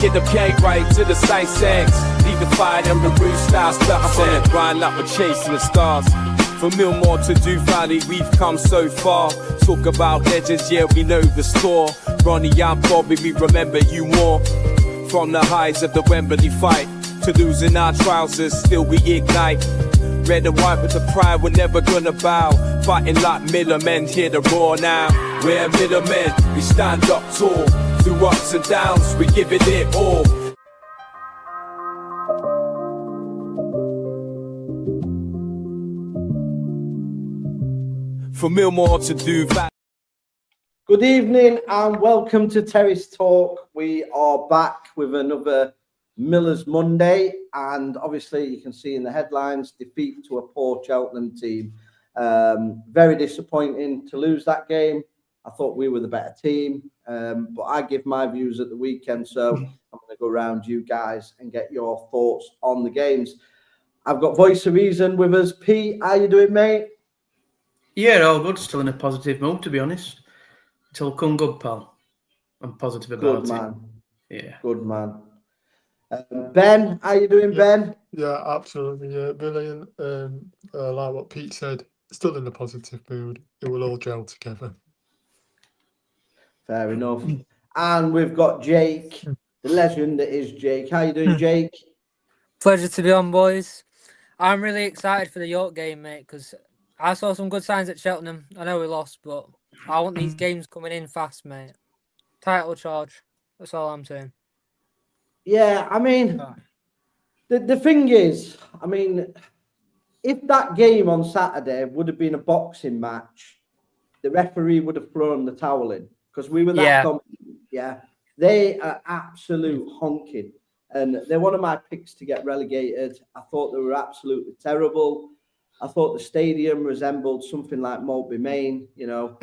Get the K right to the sight sex. Leave the fire and the roof style stuff. I'm on the grind like we're chasing the stars. From Millmore to Dew Valley, we've come so far. Talk about legends, yeah, we know the score. Ronnie and Bobby, we remember you more. From the highs of the Wembley fight to losing our trousers, still we ignite. Red and white with the pride, we're never gonna bow. Fighting like middlemen, hear the roar now. We're middlemen, we stand up tall. Through ups and downs, we give it all. From Millmore to Dew Valley. Good evening and welcome to Terrace Talk. We are back with another Miller's Monday, and obviously you can see in the headlines, defeat to a poor Cheltenham team. Very disappointing to lose that game. I thought we were the better team, but I give my views at the weekend, so I'm going to go around you guys and get your thoughts on the games. I've got Voice of Reason with us. Pete, how you doing, mate? Yeah, all good. Still in a positive mood, to be honest. Until come good, pal. I'm positive about Good man. Yeah. Good man. Ben, how you doing, Ben? Yeah, absolutely. Yeah, brilliant. Like what Pete said, still in a positive mood. It will all gel together. Fair enough. And we've got Jake, the legend that is Jake. How you doing, Jake? Pleasure to be on, boys. I'm really excited for the York game, mate, because I saw some good signs at Cheltenham. I know we lost, but I want these games coming in fast, mate. Title charge. That's all I'm saying. Yeah, I mean, the thing is, I mean, if that game on Saturday would have been a boxing match, the referee would have thrown the towel in because we were that confident. Yeah, they are absolute honking, and they're one of my picks to get relegated. I thought they were absolutely terrible. I thought the stadium resembled something like Maltby Main. I've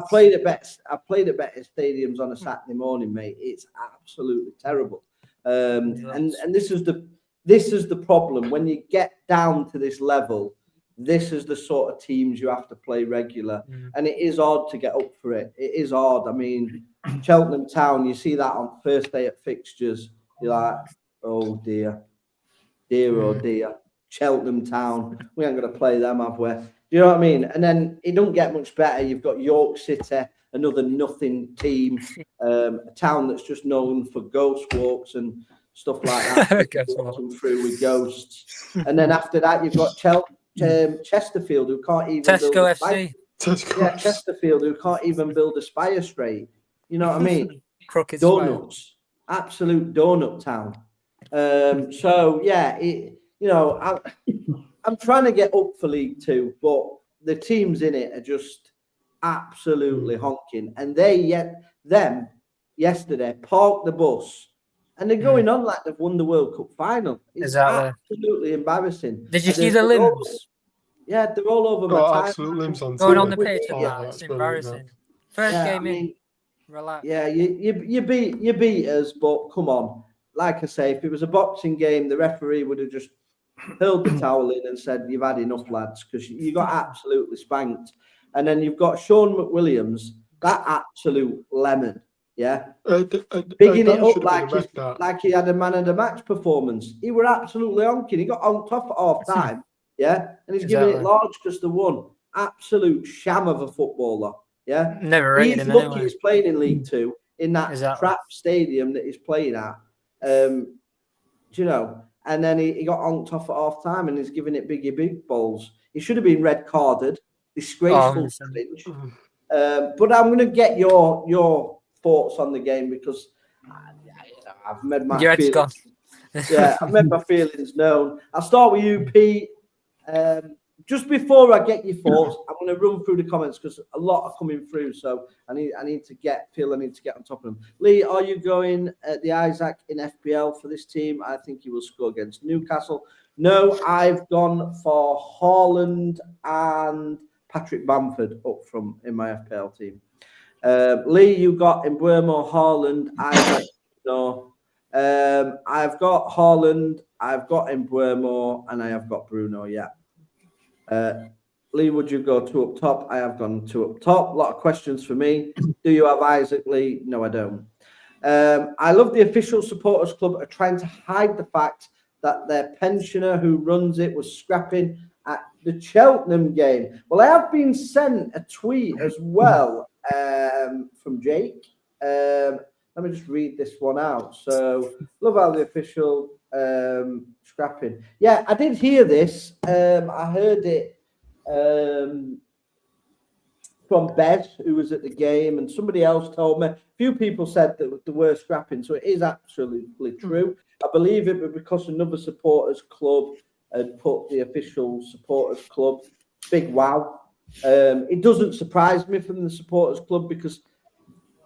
played at better stadiums on a Saturday morning, mate. It's absolutely terrible. And this is the problem when you get down to this level. This is the sort of teams you have to play regular, and it is hard to get up for it. It is hard. I mean, Cheltenham Town. You see that on first day at fixtures. You're like, oh dear, oh dear. Cheltenham Town, we ain't going to play them, have we? Do you know what I mean? And then it don't get much better. You've got York City, another nothing team, a town that's just known for ghost walks and stuff like that. Walking through with ghosts. And then after that, you've got Chesterfield, who can't even Tesco FC. Yeah, Chesterfield, who can't even build a spire straight. You know what I mean? Crooked donuts, absolute donut town. So yeah, I'm trying to get up for League Two, but the teams in it are just absolutely honking. And them yesterday parked the bus and they're going on like they've won the World Cup final. It's absolutely embarrassing. Did you see the limbs? They're all over my absolute limbs on going on the pitch. It's embarrassing. First game in. Relax. Yeah, you beat us, but come on. Like I say, if it was a boxing game, the referee would have just hurled the towel in and said, "You've had enough, lads," because you got absolutely spanked. And then you've got Sean McWilliams, that absolute lemon, bigging it up like he had a man of the match performance. He were absolutely honking. He got honked off at half time, and he's giving it large because they won. Absolute sham of a footballer, Never rated him lucky anyway. he's playing in League Two in that crap stadium that he's playing at. And then he got honked off at half time and he's giving it big balls. He should have been red carded. Disgraceful. But I'm going to get your thoughts on the game because I've made my feelings. I've made my feelings known. I'll start with you, Pete. Just before I get your thoughts, I'm going to run through the comments because a lot are coming through. So I need to get on top of them. Lee, are you going the Isaac in FPL for this team? I think he will score against Newcastle. No, I've gone for Haaland and Patrick Bamford up from in my FPL team. Lee, you got Mbeumo, Haaland, Isaac. No. I've got Haaland, I've got Mbeumo, and I have got Bruno. Yeah. Lee, would you go two up top? I have gone two up top. A lot of questions for me. Do you have Isaac, Lee? No, I don't. I love the official supporters club are trying to hide the fact that their pensioner who runs it was scrapping at the Cheltenham game. Well, I have been sent a tweet as well from Jake. Let me just read this one out. So, love how the official scrapping. Yeah, I did hear this. I heard it from Bez, who was at the game, and somebody else told me. A few people said that they were scrapping, so it is absolutely true. I believe it was because another supporters club had put the official supporters club. Big wow. It doesn't surprise me from the supporters club because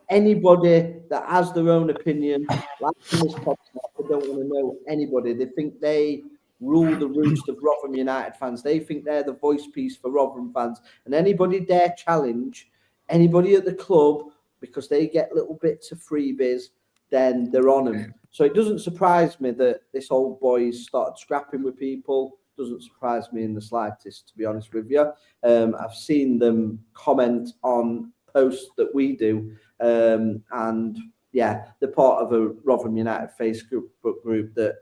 anybody that has their own opinion, like in this podcast, they don't want to know anybody. They think they rule the roost of Rotherham United fans. They think they're the voice piece for Rotherham fans. And anybody dare challenge anybody at the club because they get little bits of freebies, then they're on them. So it doesn't surprise me that this old boy's started scrapping with people. Doesn't surprise me in the slightest, to be honest with you. I've seen them comment on posts that we do. And yeah, they're part of a Rotherham United Facebook group that,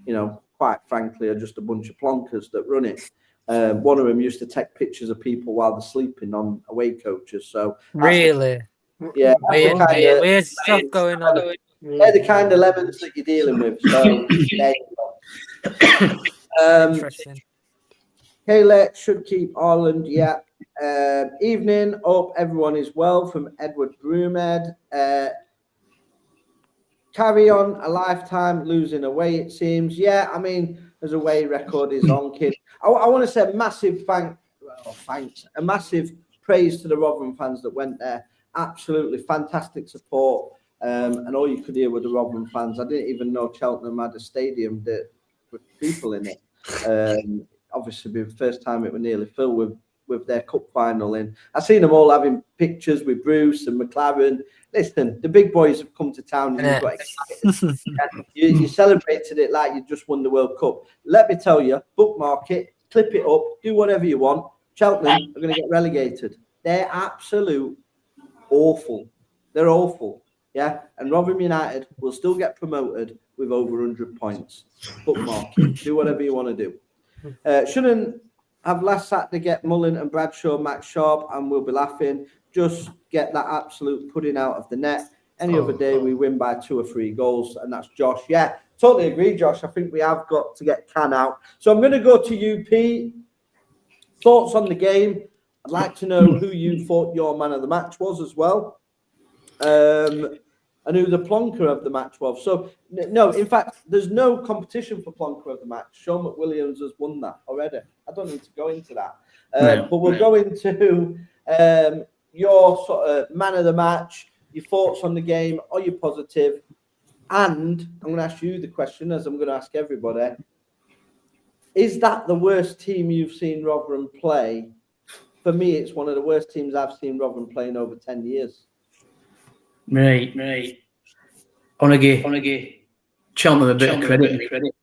you know, quite frankly, are just a bunch of plonkers that run it. One of them used to take pictures of people while they're sleeping on away coaches. So Really? Yeah, weird stuff going on. They're the kind of lemons that you're dealing with. So there you go. Interesting. Kayla should keep Ireland. Yeah. Evening. Hope everyone is well from Edward Broomed. Carry on a lifetime losing away, it seems. Yeah, I mean, as away record is on, kid. I want to say thanks, a massive praise to the Rotherham fans that went there. Absolutely fantastic support. And all you could hear were the Rotherham fans. I didn't even know Cheltenham had a stadium that with people in it. Obviously, the first time it was nearly filled with their cup final in. I seen them all having pictures with Bruce and McLaren. Listen, the big boys have come to town and you've got excited. You celebrated it like you just won the World Cup. Let me tell you, bookmark it, clip it up, do whatever you want. Cheltenham are going to get relegated. They're absolute awful. They're awful. Yeah, and Rotherham United will still get promoted with over 100 points. Bookmark it. Do whatever you want to do. Shouldn't have last Saturday get Mullen and Bradshaw, Max Sharp, and we'll be laughing. Just get that absolute pudding out of the net. Any other day we win by 2 or 3 goals, and that's Josh. Yeah, totally agree, Josh. I think we have got to get Can out. So I'm going to go to you, Pete. Thoughts on the game? I'd like to know who you thought your man of the match was as well. And who the plonker of the match was. So, no, in fact, there's no competition for plonker of the match. Sean McWilliams has won that already. I don't need to go into that. But we'll go into your sort of man of the match, your thoughts on the game, are you positive? And I'm going to ask you the question, as I'm going to ask everybody. Is that the worst team you've seen Rotherham play? For me, it's one of the worst teams I've seen Rotherham play in over 10 years. Right. I want to give Cheltenham a bit of credit.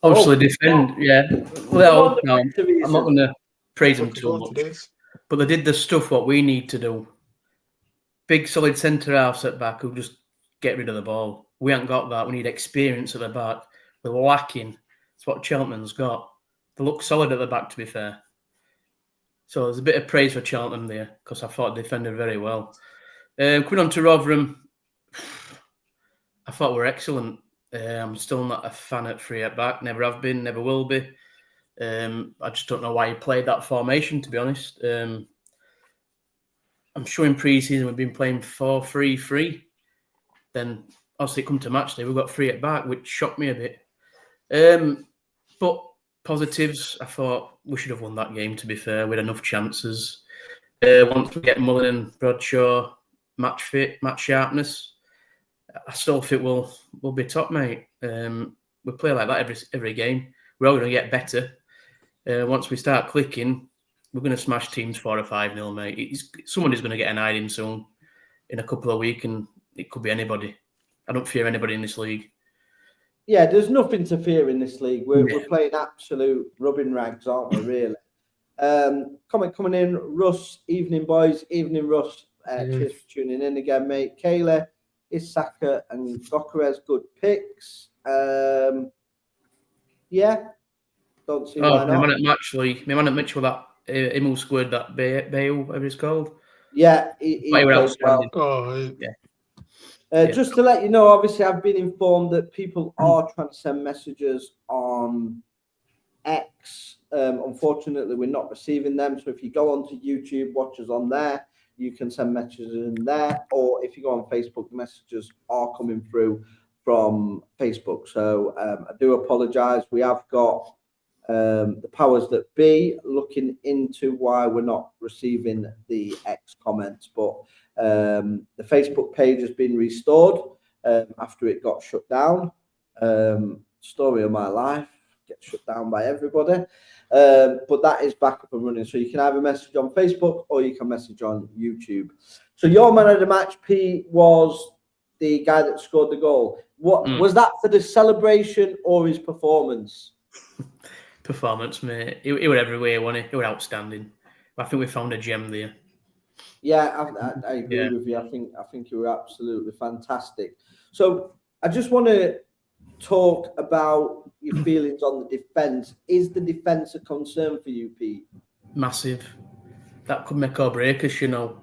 Obviously, defend, yeah. Well, no, I'm not going to praise them too much. But they did the stuff what we need to do. Big, solid centre-half at back who just get rid of the ball. We haven't got that. We need experience at the back. We're lacking. That's what Cheltenham's got. They look solid at the back, to be fair. So there's a bit of praise for Cheltenham there because I thought they defended very well. Coming on to Rotherham, I thought we're excellent. I'm still not a fan at 3 at back. Never have been, never will be. I just don't know why he played that formation, to be honest. I'm sure in pre-season we've been playing 4-3-3. Then obviously come to match day, we've got 3 at back, which shocked me a bit. But positives, I thought we should have won that game, to be fair. We had enough chances. Once we get Mullen and Bradshaw match fit, match sharpness, I still think we'll be top, mate. We play like that every game. We're all going to get better. Once we start clicking, we're going to smash teams 4 or 5-0, mate. Somebody's going to get an hiding soon in a couple of weeks, and it could be anybody. I don't fear anybody in this league. Yeah, there's nothing to fear in this league. We're playing absolute rubbing rags, aren't we, really? Coming in, Russ. Evening, boys. Evening, Russ. Cheers for tuning in again, mate. Kayla, Isaka and Gokeres, good picks. Yeah, don't see why my not. man at Mitch with that Immel squid, that Bale, whatever it's called. Yeah, he But he was played outstanding. well. Oh, Just to let you know, obviously, I've been informed that people are trying to send messages on X. Unfortunately, we're not receiving them. So if you go onto YouTube, watch us on there, you can send messages in there. Or if you go on Facebook, messages are coming through from Facebook. So I do apologise. We have got the powers that be looking into why we're not receiving the X comments, but the Facebook page has been restored after it got shut down. Story of my life, gets shut down by everybody, but that is back up and running. So you can either message on Facebook or you can message on YouTube. So your man of the match, Pete, was the guy that scored the goal. What was that for, the celebration or his performance? Performance, mate. He was everywhere, wasn't he? He was outstanding. I think we found a gem there. Yeah, I agree with you. I think you were absolutely fantastic. So I just want to talk about your feelings on the defence. Is the defence a concern for you, Pete? Massive. That could make or break us, you know.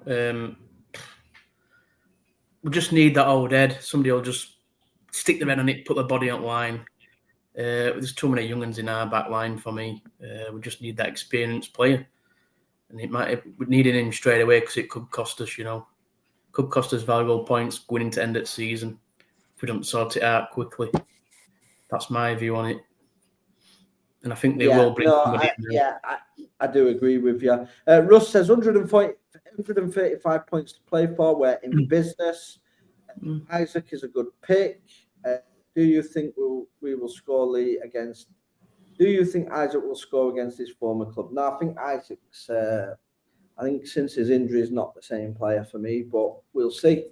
We just need that old head. Somebody will just stick their head on it, put their body on line. There's too many young uns in our back line for me. We just need that experienced player. And we needed him straight away because it could cost us, you know. Could cost us valuable points going into end of the season if we don't sort it out quickly. That's my view on it. And I think they will bring somebody in. I do agree with you. Russ says 135 points to play for. We're in business. Isaac is a good pick. Do you think we will score Lee against? Do you think Isaac will score against his former club? No, I think Isaac's. I think since his injury is not the same player for me, but we'll see.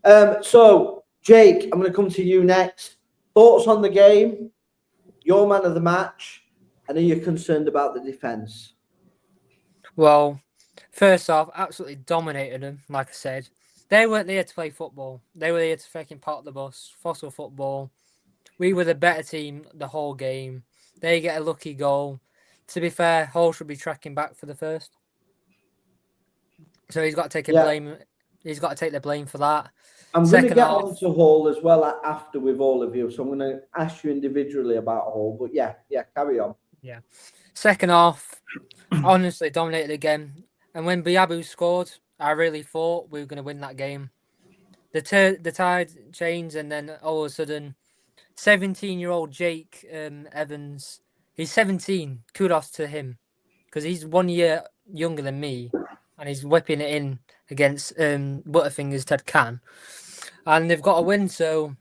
So Jake, I'm going to come to you next. Thoughts on the game? Your man of the match, and are you concerned about the defence? Well, first off, absolutely dominated them. Like I said, they weren't there to play football. They were there to fucking park the bus, fossil football. We were the better team the whole game. They get a lucky goal. To be fair, Hull should be tracking back for the first. So he's got to take blame. He's got to take the blame for that. I'm going to get on to Hull as well after with all of you. So I'm going to ask you individually about Hull. But yeah, carry on. Yeah. Second half, honestly dominated again. And when Biabu scored, I really thought we were going to win that game. The tide changed, and then all of a sudden, 17-year-old Jake Evans, he's 17. Kudos to him, because he's 1 year younger than me, and he's whipping it in against Butterfingers Ted Can. And they've got a win, so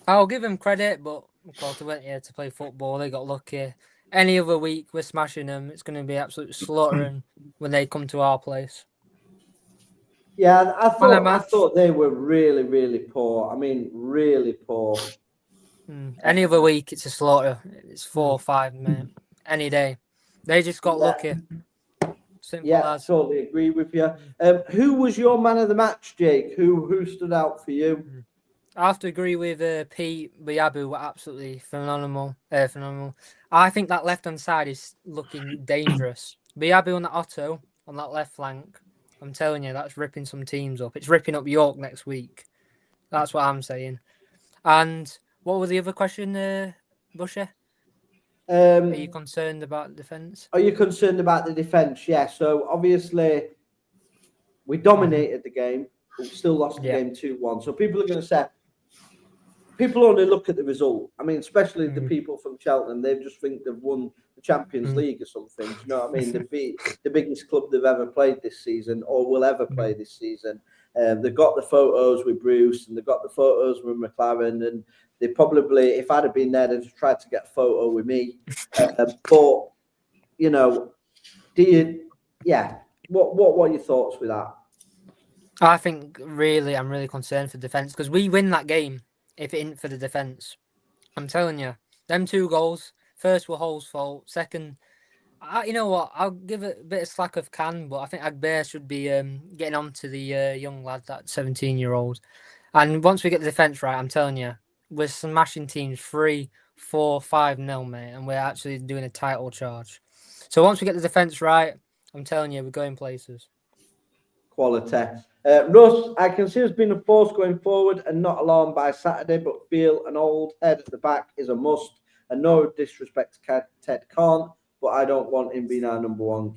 I'll give him credit, but of course they went here to play football. They got lucky. Any other week, we're smashing them. It's going to be absolute slaughtering when they come to our place. Yeah, I thought they were really, really poor. I mean, really poor. Any other week, it's a slaughter. It's 4 or 5, mate. Any day. They just got lucky. Simple as. Totally agree with you. Who was your man of the match, Jake? Who stood out for you? I have to agree with Pete. Biabu were absolutely phenomenal. I think that left-hand side is looking dangerous. Biabu on the Otto, on that left flank, I'm telling you, that's ripping some teams up. It's ripping up York next week. That's what I'm saying. And what was the other question, Busher? Are you concerned about the defence? Are you concerned about the defence? Yeah. So obviously, we dominated the game, but we still lost the game 2-1. So people are going to say, people only look at the result. I mean, especially the people from Cheltenham, they just think they've won the Champions League or something. Do you know what I mean? They've beat the biggest club they've ever played this season or will ever play this season. They've got the photos with Bruce and they've got the photos with McLaren, and they probably, if I'd have been there, they'd have tried to get a photo with me. But, you know, what are your thoughts with that? I think I'm really concerned for defence, because we win that game if it isn't for the defence. I'm telling you, them 2 goals, first were Hull's fault, second, you know what, I'll give it a bit of slack of Can, but I think Agbear should be getting on to the young lad, that 17-year-old. And once we get the defence right, I'm telling you, we're smashing teams 3, 4, 5-0, mate, and we're actually doing a title charge. So once we get the defence right, I'm telling you, we're going places. Quality. Russ, I can see us being a force going forward and not alarmed by Saturday, but feel an old head at the back is a must. And no disrespect to Ted Khan, but I don't want him being our number one.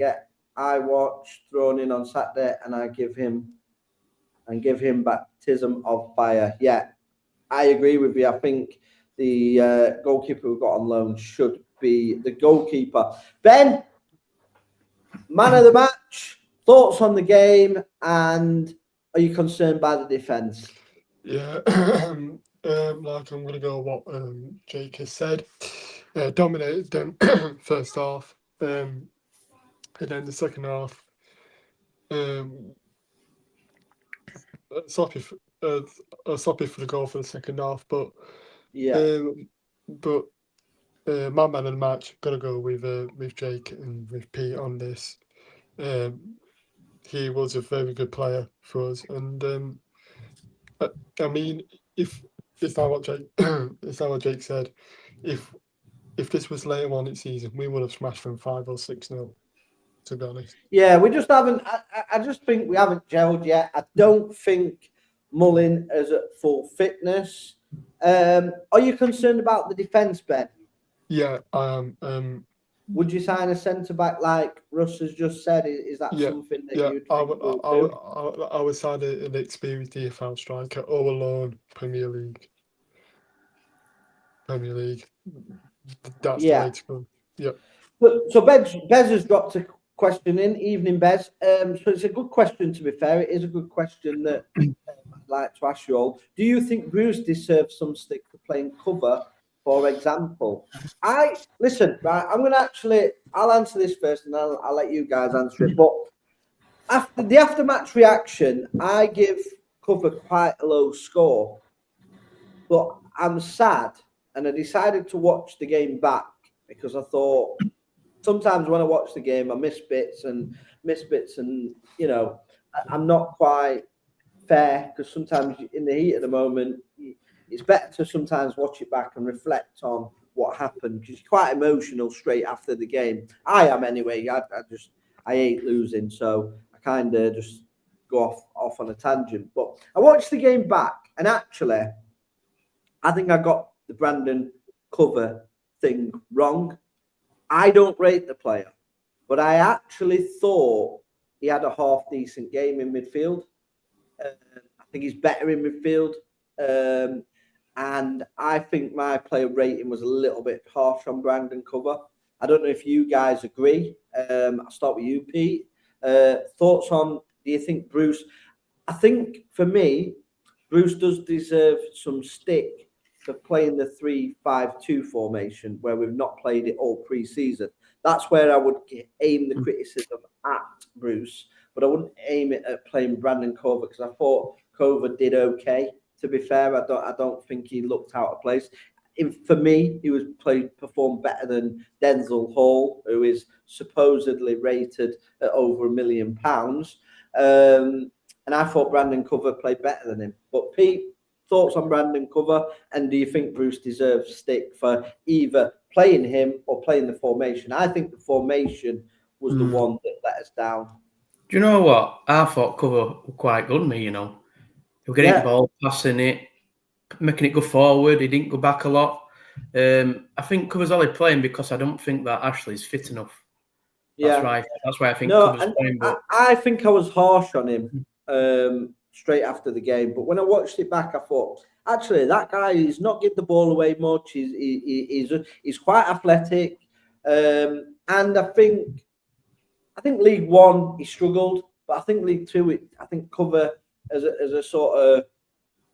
I watched thrown in on Saturday, and I give him baptism of fire. Yeah, I agree with you. I think the goalkeeper we got on loan should be the goalkeeper. Ben, man of the match. Thoughts on the game, and are you concerned by the defence? Yeah, like I'm gonna go what Jake has said. Dominated them first half, and then the second half. Sloppy for the goal for the second half, but Yeah. My man of the match, gotta go with Jake and with Pete on this. He was a very good player for us, and I mean, if it's not what Jake, it's not what Jake said. If this was later on in the season, we would have smashed them 5 or 6-0. To be honest. Yeah, we just haven't. I just think we haven't gelled yet. I don't think Mullin is at full fitness. Are you concerned about the defence, Ben? Yeah, I am. Would you sign a centre back like Russ has just said? Is that something that you'd think I would sign an experienced DFL striker or a loan Premier League. That's the way to go. Yeah. So Bez has dropped a question in. Evening, Bez. So it's a good question, to be fair. It is a good question that I'd like to ask you all. Do you think Bruce deserves some stick for playing cover, for example? Listen, right, I'll answer this first and I'll let you guys answer it. But after the after-match reaction, I give cover quite a low score. But I'm sad, and I decided to watch the game back because I thought sometimes when I watch the game, I miss bits, and you know, I'm not quite fair because sometimes in the heat of the moment, it's better to sometimes watch it back and reflect on what happened because you're quite emotional straight after the game. I am anyway. I hate losing, so I kind of just go off on a tangent. But I watched the game back, and actually, I think I got the Brandon cover thing wrong. I don't rate the player, but I actually thought he had a half decent game in midfield. I think he's better in midfield. And I think my player rating was a little bit harsh on Brandon Cover. I don't know if you guys agree. I'll start with you, Pete. Thoughts on, do you think Bruce... I think, for me, Bruce does deserve some stick for playing the 3-5-2 formation where we've not played it all pre-season. That's where I would aim the criticism at Bruce, but I wouldn't aim it at playing Brandon Cover because I thought Cover did okay. To be fair, I don't think he looked out of place. For me, he performed better than Denzel Hall, who is supposedly rated at over £1 million. And I thought Brandon Cover played better than him. But Pete, thoughts on Brandon Cover, and do you think Bruce deserves stick for either playing him or playing the formation? I think the formation was the one that let us down. Do you know what? I thought Cover was quite good, you know. He was getting the ball, passing it, making it go forward. He didn't go back a lot. I think Cover's only playing because I don't think that Ashley's fit enough. That's right. That's why I think Cover's playing. But I think I was harsh on him straight after the game. But when I watched it back, I thought, actually, that guy is not getting the ball away much. He's quite athletic. And I think League One, he struggled. But I think League Two, I think Cover as a sort of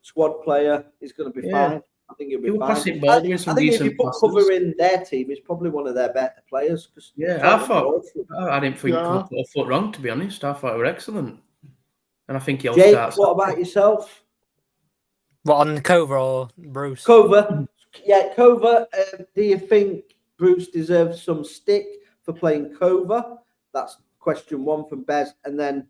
squad player is going to be fine. I think he'll be fine. I think if you put Cover in their team, he's probably one of their better players. I didn't think Cover put a foot wrong, to be honest. I thought it were excellent. And I think he'll start. What about yourself? What, on Cover or Bruce? Cover. Yeah, Cover. Do you think Bruce deserves some stick for playing Cover? That's question one from Bez. And then,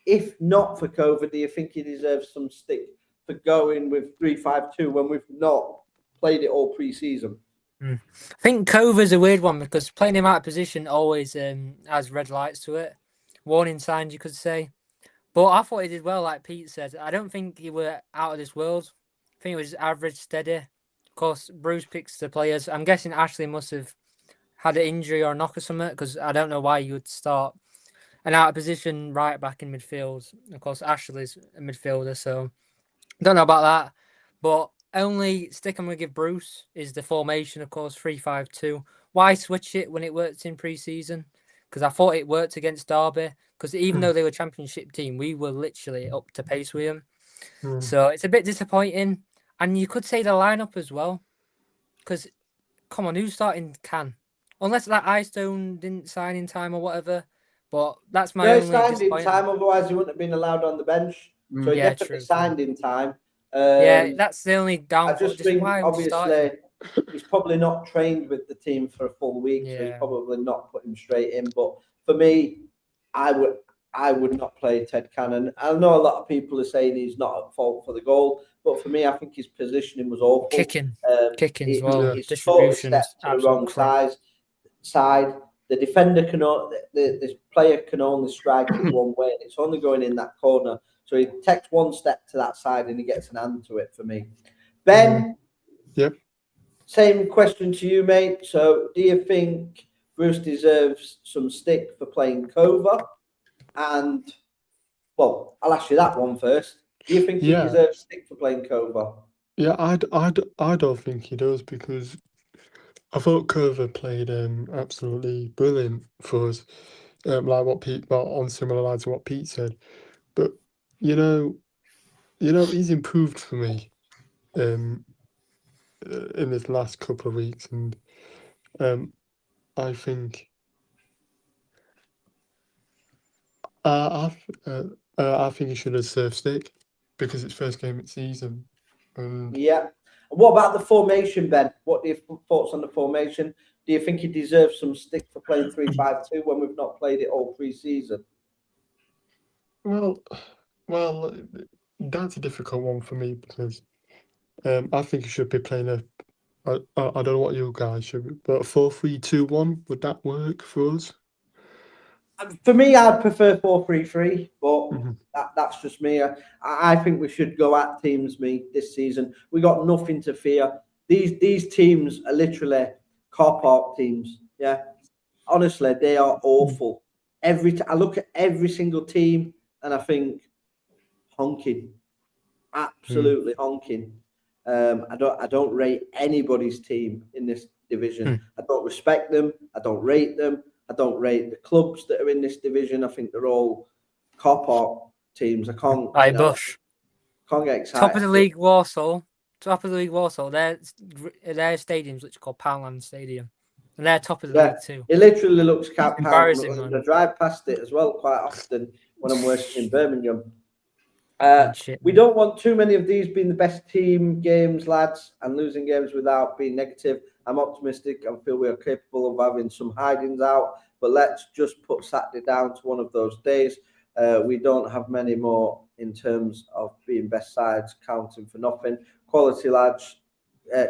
if not for Cover, do you think he deserves some stick for going with 3-5-2 when we've not played it all pre-season? I think Cover's a weird one because playing him out of position always has red lights to it. Warning signs, you could say. But I thought he did well, like Pete said. I don't think he were out of this world. I think it was average, steady. Of course, Bruce picks the players. I'm guessing Ashley must have had an injury or a knock or something because I don't know why you would start an out of position right back in midfield. Of course, Ashley's a midfielder, so don't know about that. But only stick I'm going to give Bruce is the formation, of course, 3-5-2. Why switch it when it worked in pre-season? Because I thought it worked against Derby. Because even though they were a championship team, we were literally up to pace with them. So it's a bit disappointing. And you could say the lineup as well. Because, come on, who's starting Can? Unless that Eyestone didn't sign in time or whatever. But that's my only signed in disappointment. time, otherwise he wouldn't have been allowed on the bench. So he definitely signed in time. Yeah, that's the only downfall. I just think, obviously, he's probably not trained with the team for a full week, so he's probably not put him straight in. But for me, I would not play Ted Cannon. I know a lot of people are saying he's not at fault for the goal, but for me, I think his positioning was awful. Kicking as well. He's totally stepped to the wrong side. The defender the player can only strike it one way, and it's only going in that corner. So he takes one step to that side and he gets an hand to it for me. Ben, same question to you, mate. So do you think Bruce deserves some stick for playing Cover? And, well, I'll ask you that one first. Do you think he deserves stick for playing Cover? Yeah, I don't think he does because I thought Cover played absolutely brilliant for us, like what Pete, on similar lines to what Pete said. But you know, he's improved for me in this last couple of weeks, and I think I think he should have served stick because it's first game of the season. Yeah. What about the formation, Ben? What are your thoughts on the formation? Do you think he deserves some stick for playing 3-5-2 when we've not played it all pre-season? Well, that's a difficult one for me because I think he should be playing I don't know what you guys should, but 4-3-2-1, would that work for us? For me, I'd prefer 4-3-3, but that's just me. I think we should go at teams this season. We got nothing to fear. These teams are literally car park teams. Yeah, honestly, they are awful. I look at every single team and I think honking, absolutely honking. I don't rate anybody's team in this division. I don't respect them. I don't rate them. I don't rate the clubs that are in this division. I think they're all car park teams. I can't. Bush. Can't get excited. Top of the league, Warsaw. Their stadium's literally called Poundland Stadium, and they're top of the league too. It literally looks embarrassing. I drive past it as well quite often when I'm working in Birmingham. We don't want too many of these being the best team games, lads, and losing games without being negative. I'm optimistic and feel we are capable of having some hidings out, but let's just put Saturday down to one of those days. We don't have many more in terms of being best sides, counting for nothing. Quality lads,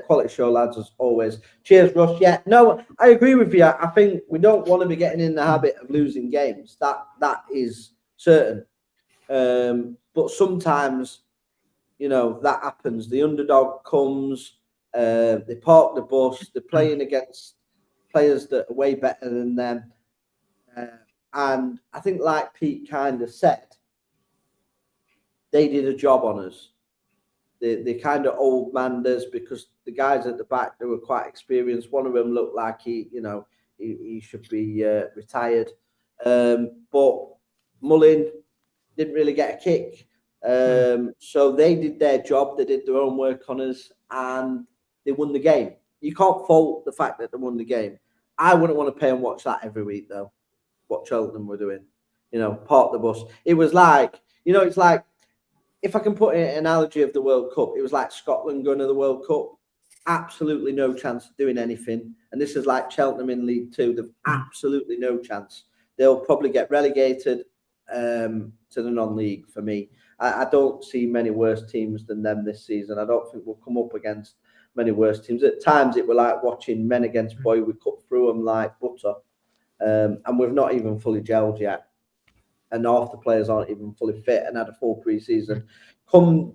quality show, lads, as always. Cheers, Russ. Yeah, no, I agree with you. I think we don't want to be getting in the habit of losing games. That is certain. But sometimes, that happens. The underdog comes, they park the bus, they're playing against players that are way better than them. And I think, like Pete kind of said, they did a job on us. They kind of old manned us because the guys at the back, they were quite experienced. One of them looked like he should be retired. But Mullin didn't really get a kick. So they did their job. They did their own work on us and they won the game. You can't fault the fact that they won the game. I wouldn't want to pay and watch that every week, though, what Cheltenham were doing. Park the bus. It was like, it's like, if I can put an analogy of the World Cup, it was like Scotland going to the World Cup. Absolutely no chance of doing anything. And this is like Cheltenham in League Two. They've absolutely no chance. They'll probably get relegated to the non-league for me. I don't see many worse teams than them this season. I don't think we'll come up against many worse teams. At times, it were like watching men against boys. We cut through them like butter, and we've not even fully gelled yet. And half the players aren't even fully fit and had a full pre-season. Come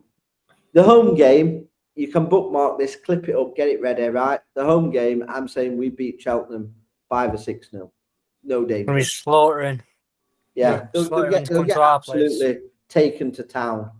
the home game, you can bookmark this, clip it up, get it ready, right? The home game, I'm saying we beat Cheltenham 5 or 6-0. No danger. We're slaughtering. Yeah, they'll get absolutely taken to town.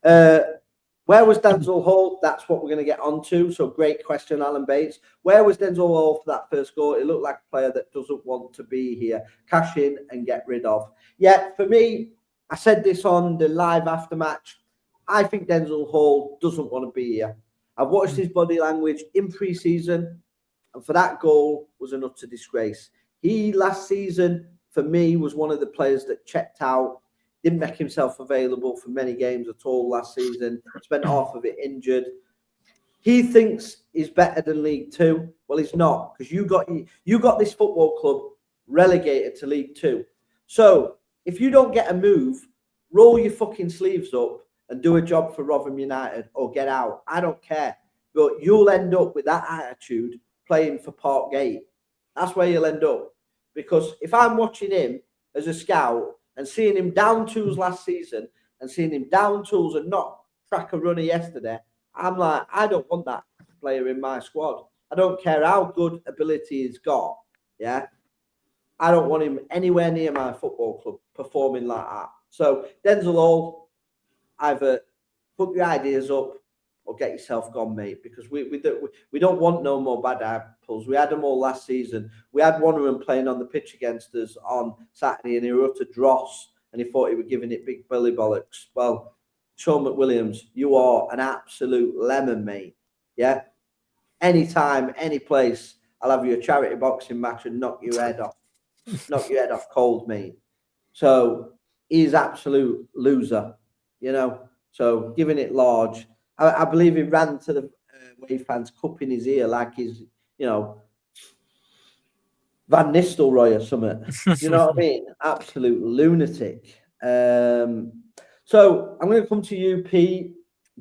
Where was Denzel Hall? That's what we're going to get onto. So great question, Alan Bates. Where was Denzel Hall for that first goal? It looked like a player that doesn't want to be here. Cash in and get rid of. Yeah, for me, I said this on the live after match. I think Denzel Hall doesn't want to be here. I've watched his body language in pre-season, and for that goal was an utter disgrace. He, last season, for me, was one of the players that checked out, didn't make himself available for many games at all last season, spent half of it injured. He thinks he's better than League Two. Well, he's not, because you got this football club relegated to League Two. So if you don't get a move, roll your fucking sleeves up and do a job for Rotherham United or get out. I don't care. But you'll end up with that attitude playing for Parkgate. That's where you'll end up. Because if I'm watching him as a scout and seeing him down tools last season and seeing him down tools and not track a runner yesterday, I'm like, I don't want that player in my squad. I don't care how good ability he's got. Yeah. I don't want him anywhere near my football club performing like that. So Denzel Hall, either put your ideas up or get yourself gone, mate, because we don't want no more bad apples. We had them all last season. We had one of them playing on the pitch against us on Saturday, and he were utter dross, and he thought he was giving it big belly bollocks. Well, Sean McWilliams, you are an absolute lemon, mate. Yeah? Anytime, any place, I'll have you a charity boxing match and knock your head off. Knock your head off cold, mate. So he's absolute loser, you know. So giving it large. I believe he ran to the away fans, cupping his ear like he's, you know, Van Nistelrooy or something. You know what I mean? Absolute lunatic. So I'm going to come to you, Pete.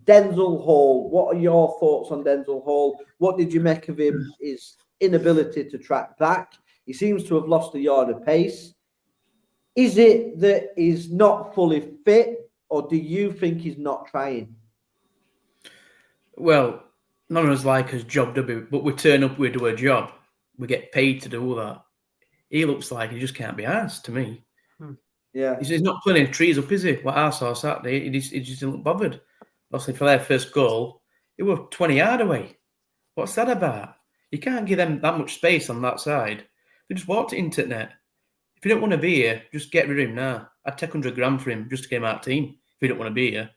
Denzel Hall. What are your thoughts on Denzel Hall? What did you make of him? His inability to track back. He seems to have lost a yard of pace. Is it that he's not fully fit, or do you think he's not trying? Well, none of us like his job, do we? But we turn up, we do a job. We get paid to do that. He looks like he just can't be asked to me. Yeah. He's not pulling any trees up, is he? What I saw Saturday, he just didn't look bothered. Obviously, for their first goal, he was 20 yards away. What's that about? You can't give them that much space on that side. They just walked it into net. If you don't want to be here, just get rid of him now. I'd take 100 grand for him just to get him out of the team if you don't want to be here.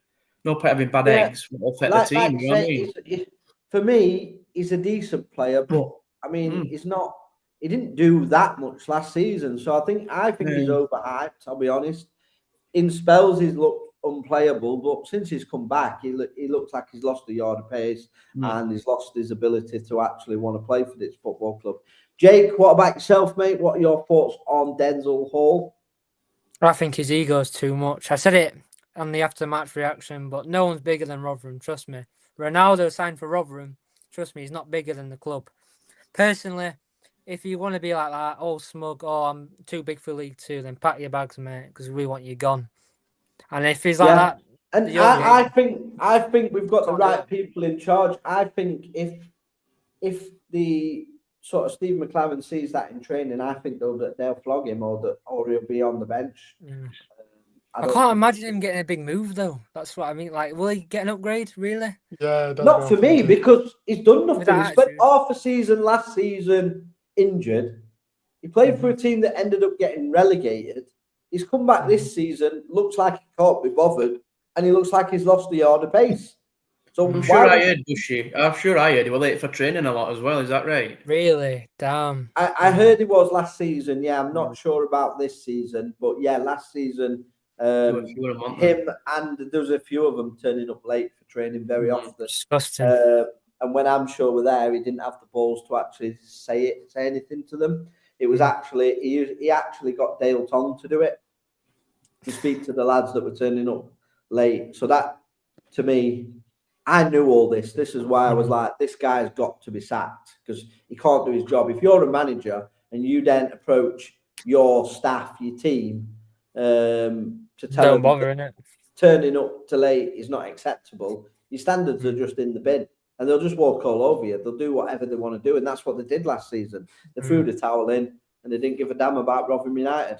No point having bad eggs will affect the team. You know what I mean? For me, he's a decent player, but I mean, he's not. He didn't do that much last season, so I think he's overhyped. I'll be honest. In spells, he's looked unplayable, but since he's come back, he looks like he's lost a yard of pace and he's lost his ability to actually want to play for this football club. Jake, what about yourself, mate? What are your thoughts on Denzel Hall? I think his ego's too much. I said it on the after-match reaction, but no one's bigger than Rotherham, trust me. Ronaldo signed for Rotherham. Trust me, he's not bigger than the club. Personally, if you want to be like that, all smug, I'm too big for League Two, then pack your bags, mate, because we want you gone. And if he's like that... And I think we've got the right people in charge. I think if the sort of Steve McLaren sees that in training, I think they'll flog him or he'll be on the bench. I can't imagine him getting a big move, though. That's what I mean. Like, will he get an upgrade, really? Yeah. Not for me, because he's done nothing. He spent half a season last season injured. He played for a team that ended up getting relegated. He's come back this season, looks like he can't be bothered, and he looks like he's lost the yard of pace. So I'm sure I heard he was late for training a lot as well. Is that right? Really? Damn. I heard he was last season. Yeah, I'm not sure about this season, but yeah, last season, him and there's a few of them turning up late for training very often. Disgusting. And when I'm sure we're there, he didn't have the balls to actually say anything to them. It was actually he actually got Dale Tong to do it, to speak to the lads that were turning up late. So that, to me, I knew all this. This is why I was like, this guy's got to be sacked because he can't do his job. If you're a manager and you then approach your staff, your team, to tell them that turning up too late is not acceptable, your standards are just in the bin. And they'll just walk all over you. They'll do whatever they want to do. And that's what they did last season. They threw the towel in and they didn't give a damn about Rotherham United.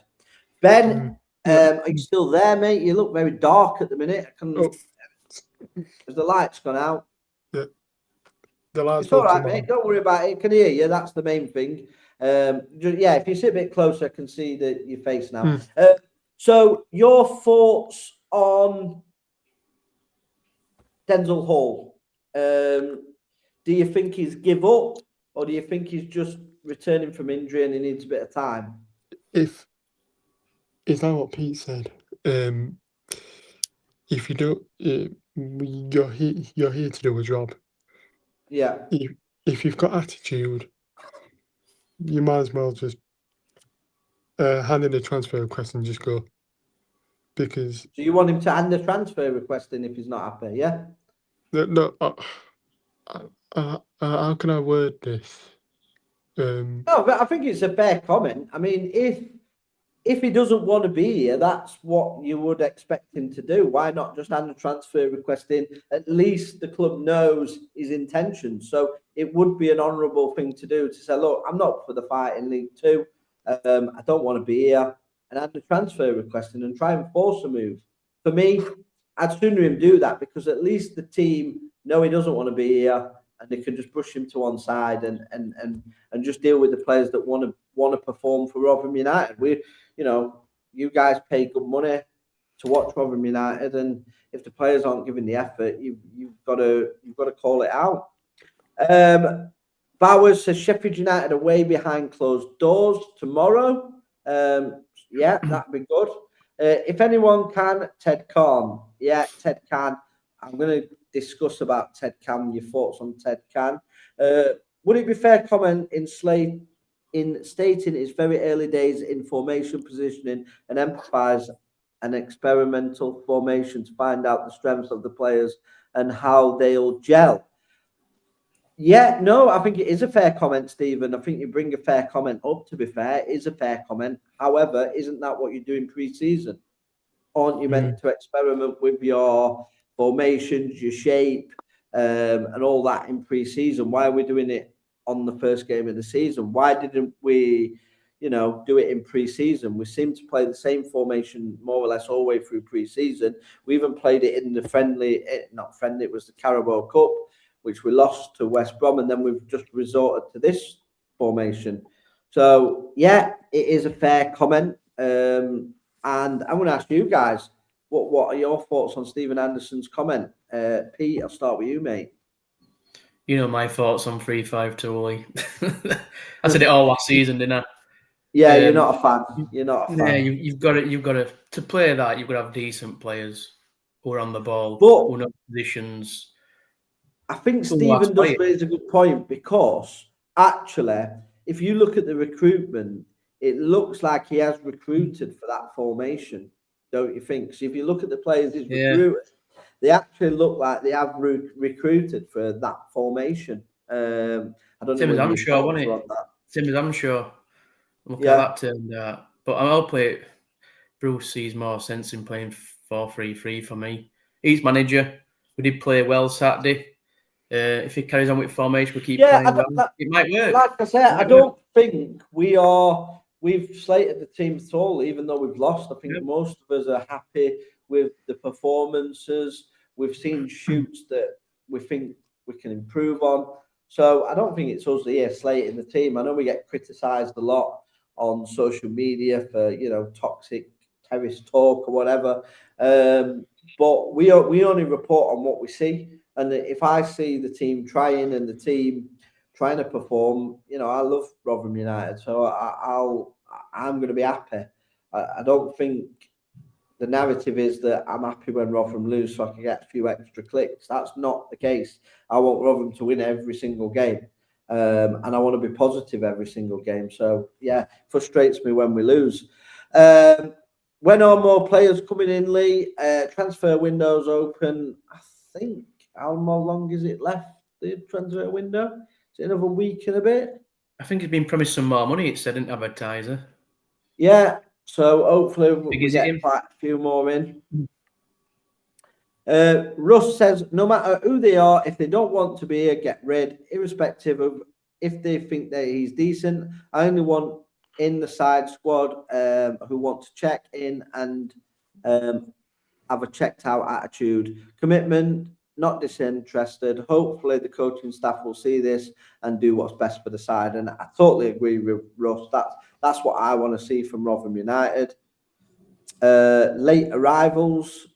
Ben, are you still there, mate? You look very dark at the minute. Has the lights gone out? Yeah. The lights. It's all right, mate. Don't worry about it. I can hear you. That's the main thing. If you sit a bit closer, I can see your face now. So your thoughts on Denzel Hall? Do you think he's give up, or do you think he's just returning from injury and he needs a bit of time? Is that what Pete said? If you don't, you're here to do a job. Yeah. If you've got attitude, you might as well just hand in a transfer request and just go. Because so you want him to hand the transfer request in if he's not happy, yeah? No. How can I word this? No, but I think it's a fair comment. I mean, if he doesn't want to be here, that's what you would expect him to do. Why not just hand a transfer request in? At least the club knows his intentions. So it would be an honourable thing to do to say, look, I'm not for the fight in League Two. I don't want to be here. And hand a transfer request in and try and force a move. For me, I'd sooner him do that because at least the team know he doesn't want to be here and they can just push him to one side and just deal with the players that want to perform for Rotherham United. You guys pay good money to watch Rotherham United, and if the players aren't giving the effort, you've got to call it out. Bowers says Sheffield United are way behind closed doors tomorrow. Yeah, that'd be good. If anyone can, Ted Khan. Yeah, Ted Khan. I'm going to discuss about Ted Khan, your thoughts on Ted Khan. Would it be fair comment in stating it's very early days in formation positioning and emphasise an experimental formation to find out the strengths of the players and how they'll gel? Yeah, no, I think it is a fair comment, Stephen. I think you bring a fair comment up, to be fair. It is a fair comment. However, isn't that what you're doing pre-season? Aren't you meant to experiment with your formations, your shape, and all that in pre-season? Why are we doing it on the first game of the season? Why didn't we, do it in pre-season? We seem to play the same formation more or less all the way through pre-season. We even played it in the it was the Carabao Cup, which we lost to West Brom, and then we've just resorted to this formation. So, yeah, it is a fair comment. And I'm going to ask you guys, what are your thoughts on Stephen Anderson's comment? Pete, I'll start with you, mate. You know my thoughts on 3-5-2, Ollie. I said it all last season, didn't I? Yeah, you're not a fan. You're not a fan. Yeah, you've got to play that. You've got to have decent players who are on the ball, who know positions. I think Stephen does raise a good point because actually, if you look at the recruitment, it looks like he has recruited for that formation, don't you think? So if you look at the players he's recruited, they actually look like they have recruited for that formation. I don't know. I'm sure, wasn't it? Tim, I'm sure. Look how that turned out. But I'll play it. Bruce sees more sense in playing 4-3-3 for me. He's manager. We did play well Saturday. If he carries on with formation, we keep playing well. It might work. Like I said, I don't think we've slated the team at all, even though we've lost. I think most of us are happy with the performances. We've seen shoots that we think we can improve on. So I don't think it's us here slating the team. I know we get criticised a lot on social media for, toxic terrace talk or whatever. But we only report on what we see. And if I see the team trying and the team trying to perform, I love Rotherham United. So I'm going to be happy. I don't think the narrative is that I'm happy when Rotherham lose so I can get a few extra clicks. That's not the case. I want Rotherham to win every single game. And I want to be positive every single game. So, yeah, frustrates me when we lose. when are more players coming in, Lee? Transfer window's open. I think, how long is it left, the transfer window? Is it another week and a bit? I think it's been promised some more money, it said, didn't advertiser. Yeah, so hopefully we is it get in? quite a few more in. Russ says, no matter who they are, if they don't want to be here, get rid, irrespective of if they think that he's decent. I only want in the side squad who want to check in and have a checked out attitude. Commitment, not disinterested. Hopefully the coaching staff will see this and do what's best for the side. And I totally agree with Russ. That's what I want to see from Rotherham United. Late arrivals.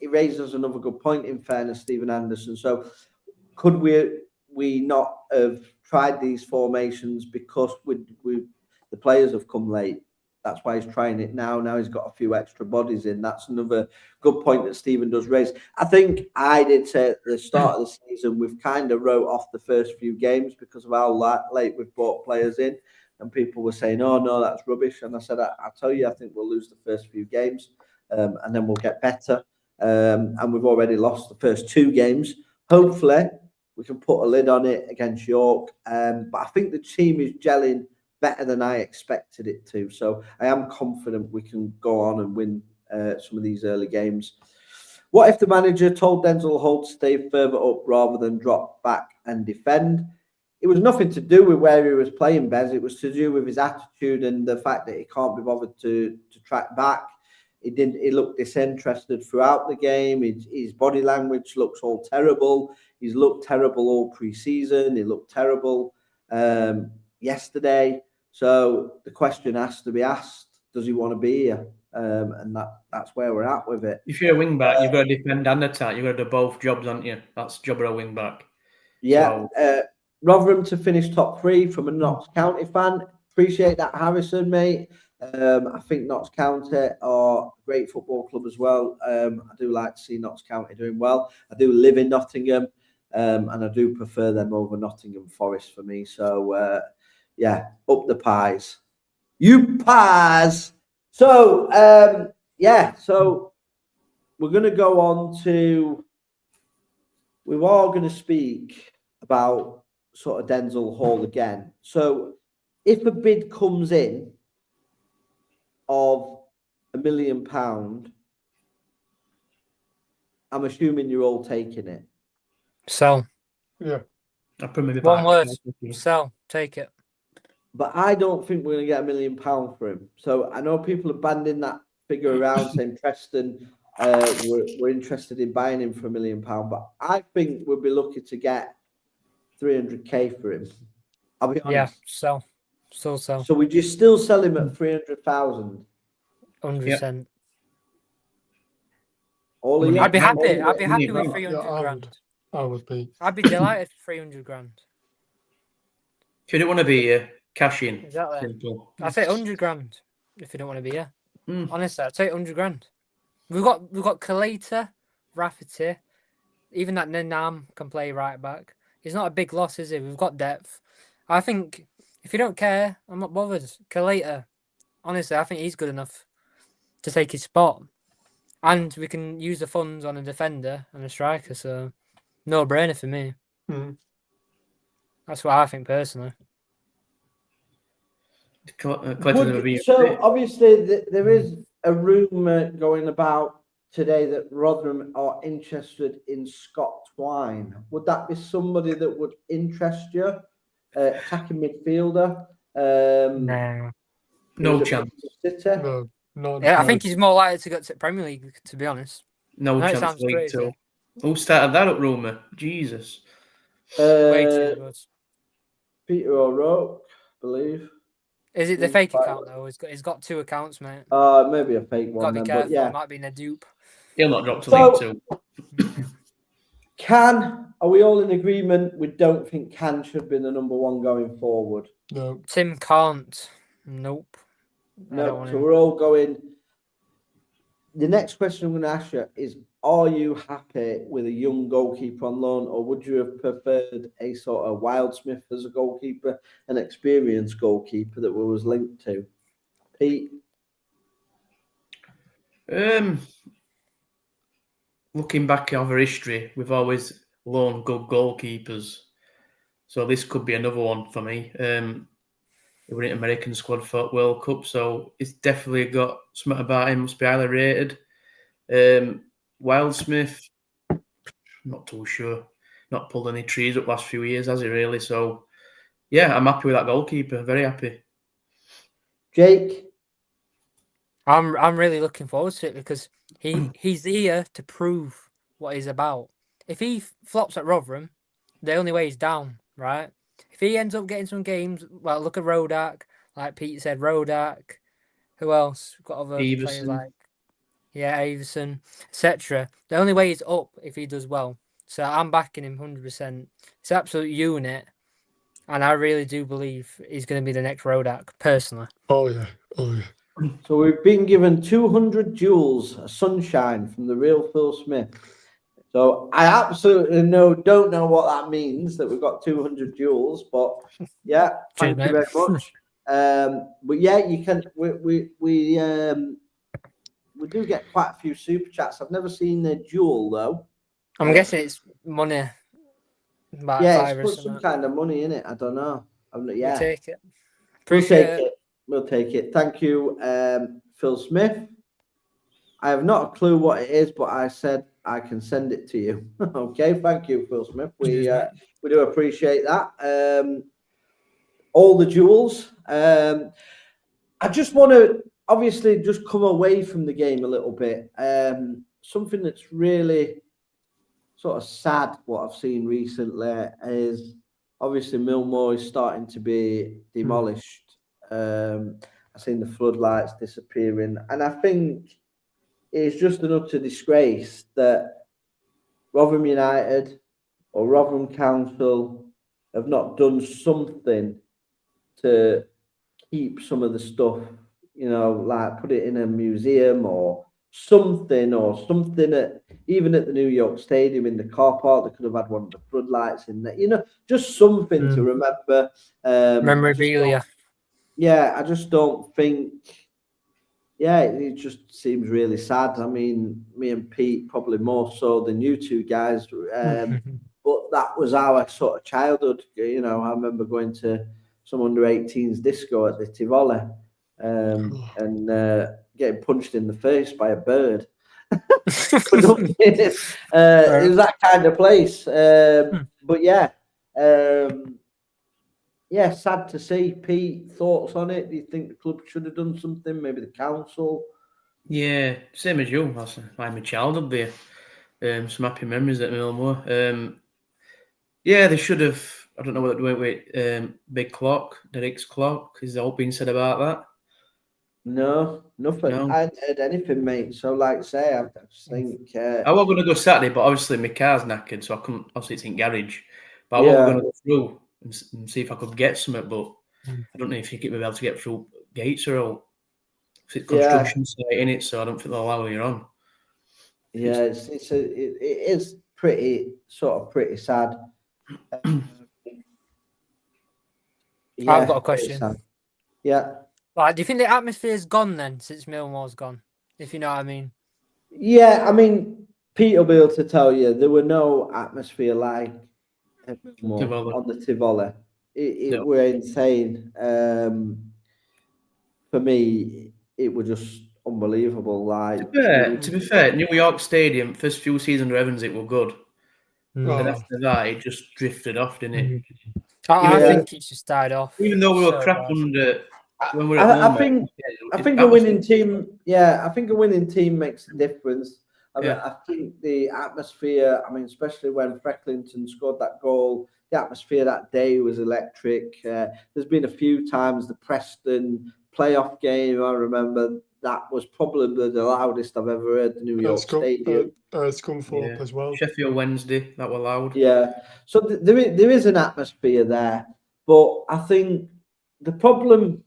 He raises another good point, in fairness, Stephen Anderson. So could we not have tried these formations because the players have come late? That's why he's trying it now. Now he's got a few extra bodies in. That's another good point that Stephen does raise. I think I did say at the start of the season, we've kind of wrote off the first few games because of how late we've brought players in. And people were saying, oh, no, that's rubbish. And I said, I'll tell you, I think we'll lose the first few games and then we'll get better. And we've already lost the first 2 games. Hopefully, we can put a lid on it against York. But I think the team is gelling better than I expected it to. So I am confident we can go on and win some of these early games. What if the manager told Denzel Holt to stay further up rather than drop back and defend? It was nothing to do with where he was playing, Bez. It was to do with his attitude and the fact that he can't be bothered to track back. He looked disinterested throughout the game. His body language looks all terrible. He's looked terrible all pre-season. He looked terrible yesterday. So the question has to be asked, does he want to be here? And that's where we're at with it. If you're a wing back, you've got to defend and attack. You've got to do both jobs, haven't you? That's the job of a wing back. Yeah. So, Rotherham to finish top 3 from a Notts County fan. Appreciate that, Harrison, mate. I think Notts County are a great football club as well. I do like to see Notts County doing well. I do live in Nottingham, and I do prefer them over Nottingham Forest for me. So, up the pies. You pies! So, so we're going to go on to... We are going to speak about sort of Denzel Hall again. So if a bid comes in of £1 million, I'm assuming you're all taking it. Sell. Yeah. One word. Sell. Take it. But I don't think we're going to get £1 million for him. So I know people are banding that figure around saying Preston we're interested in buying him for £1 million, but I think we'll be lucky to get 300k for him. I'll be honest. Yeah, sell. Still sell. So would you still sell him at 300,000? 100%. All I'd be happy. I'd be happy with 300 grand. I would be. I'd be delighted for 300 grand. If you don't want to be here, cash in. Exactly. Simple. I'd take 100 grand if you don't want to be here. Honestly, I'd take 100 grand. We've got Kalita, Rafferty, even that Nenam can play right back. He's not a big loss, is he? We've got depth. I think if you don't care, I'm not bothered. Kalita, honestly, I think he's good enough to take his spot. And we can use the funds on a defender and a striker, so no brainer for me. That's what I think personally. So obviously there is a rumour going about today that Rotherham are interested in Scott Twine. Would that be somebody that would interest you? Attacking midfielder? No chance. No, I think he's more likely to go to Premier League, to be honest. No chance. Sounds crazy. Who started that up, rumour? Jesus. Way too good. Peter O'Rourke, I believe. Is it the fake account though? He's got 2 accounts, mate. Maybe a fake one. Got to be then, careful. but yeah. It might be in a dupe. He'll not drop to League 2. Are we all in agreement? We don't think Can should be the number 1 going forward. No. Tim can't. Nope. No. So we're all going. the next question I'm going to ask you is: are you happy with a young goalkeeper on loan, or would you have preferred a sort of Wildsmith as a goalkeeper, an experienced goalkeeper that we was linked to? Pete? Looking back over history, we've always loaned good goalkeepers. So this could be another one for me. He was in American squad for World Cup, so it's definitely got something about him, must be highly rated. Wildsmith, not too sure. Not pulled any trees up last few years, has he really? So, yeah, I'm happy with that goalkeeper. Very happy. Jake? I'm really looking forward to it because he's here to prove what he's about. If he flops at Rotherham, the only way he's down, right? If he ends up getting some games, well, look at Rodak, like Pete said, Rodak. Who else? We've got other players like Everson, etc. The only way he's up if he does well. So I'm backing him 100%. It's an absolute unit, and I really do believe he's going to be the next Rodak, personally. Oh yeah. So we've been given 200 joules, sunshine from the real Phil Smith. So I absolutely don't know what that means, that we've got 200 joules, but yeah, thank you very much. But yeah, you can. We do get quite a few super chats. I've never seen a joule though. I'm guessing it's money. Yeah, it's put some kind of money in it. I don't know. Yeah, we'll take it. We'll take it. Thank you, Phil Smith. I have not a clue what it is, but I said I can send it to you. Okay, thank you, Phil Smith. We do appreciate that. All the jewels. I just want to obviously just come away from the game a little bit. Something that's really sort of sad, what I've seen recently, is obviously Millmoor is starting to be demolished. I've seen the floodlights disappearing, and I think it's just an utter disgrace that Rotherham United or Rotherham Council have not done something to keep some of the stuff, like put it in a museum or something even at the New York Stadium in the car park. They could have had one of the floodlights in there, just something to remember. Memorabilia. I just don't think. Yeah, it just seems really sad. I mean, me and Pete probably more so than you two guys, but that was our sort of childhood. I remember going to some under-18s disco at the Tivoli and getting punched in the face by a bird. It was that kind of place. But yeah. Yeah, sad to see. Pete, thoughts on it? Do you think the club should have done something? Maybe the council? Yeah, same as you. That's like my childhood there. Some happy memories at Millmoor. Yeah, they should have. I don't know what they're doing with Big Clock, Derek's Clock. Is there all being said about that? No, nothing. No. I hadn't heard anything, mate. So, like I say, I just think. I was going to go Saturday, but obviously my car's knackered, so I couldn't. Obviously, it's in garage. But I was going to go through and see if I could get something, but I don't know if you could be able to get through gates or all. It's construction site in it, so I don't think they'll allow you on. Yeah, it is pretty sad. I've got a question. Yeah. Like, do you think the atmosphere's gone then since Millmoor's gone? If you know what I mean. Yeah, I mean, Pete will be able to tell you there were no atmosphere like on the Tivoli. It were insane. For me, it was just unbelievable. Like to be fair, New York Stadium first few seasons of Evans, it were good. And after that, it just drifted off, didn't it? I think it just died off. Even though we were crap under when we were at home. I think a winning team. Yeah, I think a winning team makes a difference. I think the atmosphere. I mean, especially when Frecklington scored that goal, the atmosphere that day was electric. There's been a few times the Preston playoff game. I remember that was probably the loudest I've ever heard the New York Stadium. It's come forth as well. Sheffield Wednesday, that were loud. Yeah, so there is an atmosphere there, but I think the problem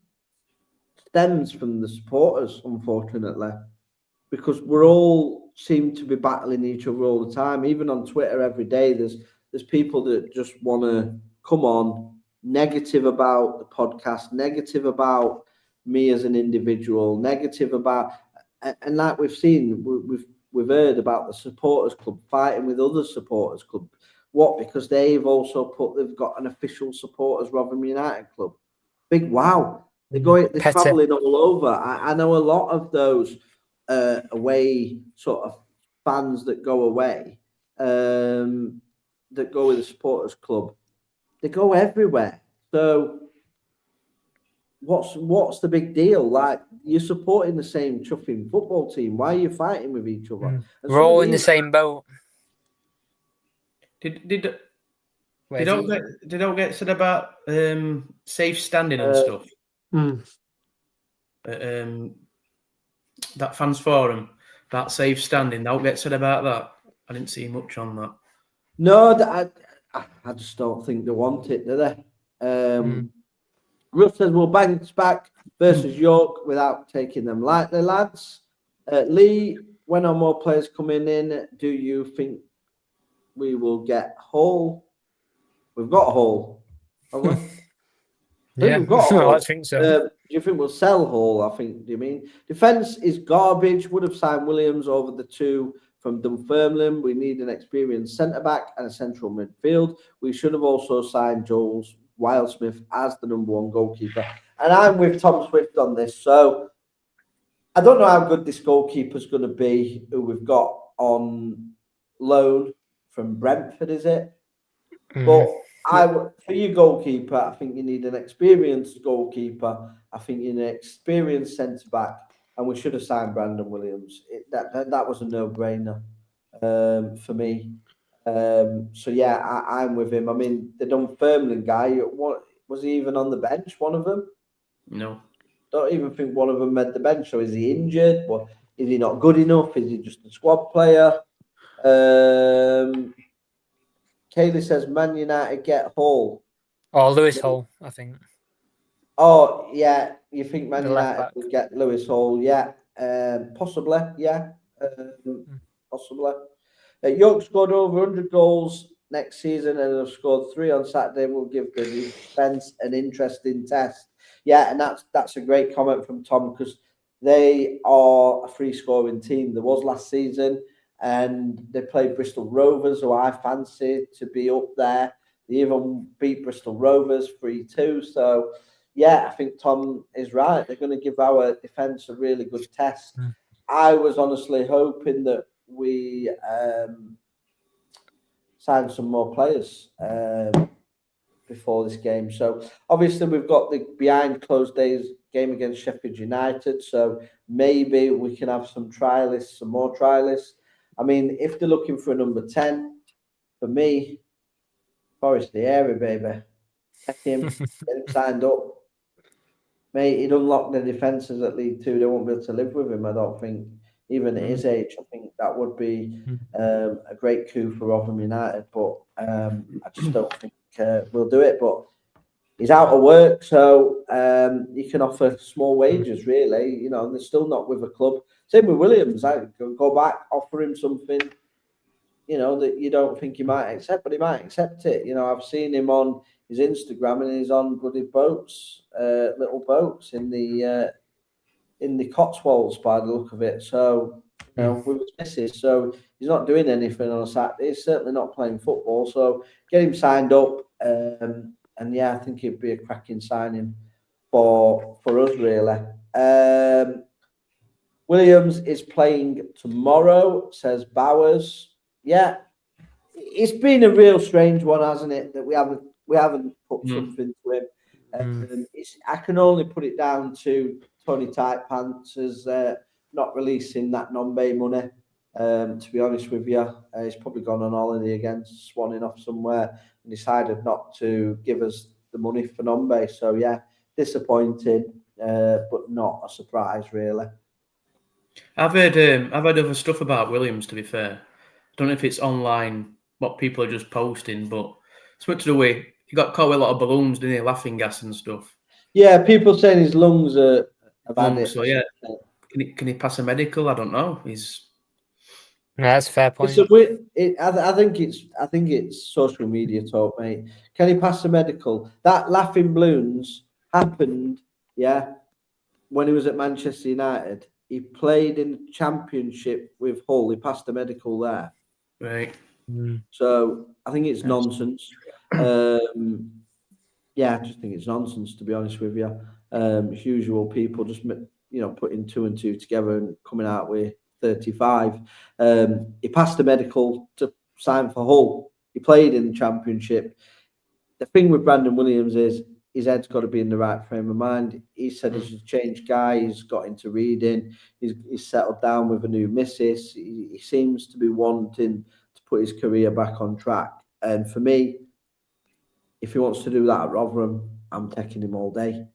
stems from the supporters, unfortunately. because we're all seem to be battling each other all the time. Even on Twitter every day, there's people that just want to come on negative about the podcast, negative about me as an individual, negative about, and like we've seen, we've heard about the supporters club fighting with other supporters club. What? Because they've got an official supporters Rotherham United club. Big wow. They're traveling all over. I know a lot of those away sort of fans that go away, that go with the supporters club. They go everywhere. So what's the big deal? Like, you're supporting the same chuffing football team. Why are you fighting with each other? We're all in the same boat. Did all get said about safe standing and stuff? That fans forum, that safe standing, they'll get said about that. I didn't see much on that. No, I just don't think they want it, do they? Russ says we'll bounce back versus York without taking them lightly, lads. Lee, when are more players coming in? Do you think we will get Hall? We've got Hall, haven't we? Yeah, we've got Hall. I think so. Do you think we'll sell Hall? I think. Do you mean defence is garbage? Would have signed Williams over the two from Dunfermline. We need an experienced centre back and a central midfield. We should have also signed Joel Wildsmith as the number one goalkeeper. And I'm with Tom Swift on this. So I don't know how good this goalkeeper's going to be, who we've got on loan from Brentford, is it? But for your goalkeeper, I think you need an experienced goalkeeper. I think you need an experienced centre back, and we should have signed Brandon Williams. That was a no-brainer for me. So yeah, I'm with him. I mean, the Dunfermline guy, what was he even on the bench? One of them? No. Don't even think one of them made the bench. So is he injured? What, is he not good enough? Is he just a squad player? Kaylee says Man United get Hall. Oh, Lewis Hall, I think. Oh, yeah. You think Man United will get Lewis Hall? Yeah. Possibly. Yeah. Possibly. York scored over 100 goals next season and have scored 3 on Saturday. Will give the defence an interesting test. Yeah, and that's a great comment from Tom, because they are a free scoring team. There was last season, and they played Bristol Rovers, who I fancy to be up there. They even beat Bristol Rovers 3-2. So, yeah, I think Tom is right. They're going to give our defence a really good test. I was honestly hoping that we sign some more players before this game. So obviously we've got the behind closed days game against Sheffield United. So maybe we can have some more trialists. I mean, if they're looking for a number 10, for me, Forrest the area, baby. Get him signed up. Mate, he'd unlock the defences at League 2. They won't be able to live with him, I don't think. Even at his age, I think that would be a great coup for Rotherham United. But I just don't think we'll do it. But he's out of work, so you can offer small wages, really. You know, they're still not with a club. Same with Williams. I could go back, offer him something, you know, that you don't think he might accept, but he might accept it. You know, I've seen him on his Instagram, and he's on bloody boats, little boats in the Cotswolds by the look of it. So, you know, with his missus. So he's not doing anything on a Saturday. He's certainly not playing football. So get him signed up. And yeah, I think it'd be a cracking signing for us, really. Williams is playing tomorrow, says Bowers. Yeah, it's been a real strange one, hasn't it? That we haven't put something to him. I can only put it down to Tony Tight Pants as not releasing that non-bay money. To be honest with you, he's probably gone on holiday again, swanning off somewhere, and decided not to give us the money for non-bay. So yeah, disappointing, but not a surprise really. I've heard other stuff about Williams. To be fair, I don't know if it's online, what people are just posting, but switched away. He got caught with a lot of balloons, didn't he? Laughing gas and stuff. Yeah, people saying his lungs are bad. So yeah, Can he pass a medical? I don't know. That's a fair point. I think it's social media talk, mate. Can he pass the medical? That laughing balloons happened, when he was at Manchester United. He played in the Championship with Hull. He passed the medical there. Right. So I think it's nonsense. I just think it's nonsense, to be honest with you. It's usual people just putting 2 and 2 together and coming out with 35. He passed the medical to sign for Hull. He played in the Championship. The thing with Brandon Williams is his head's got to be in the right frame of mind. He said he's a changed guy. He's got into reading. He's settled down with a new missus. He seems to be wanting to put his career back on track. And for me, if he wants to do that at Rotherham, I'm taking him all day.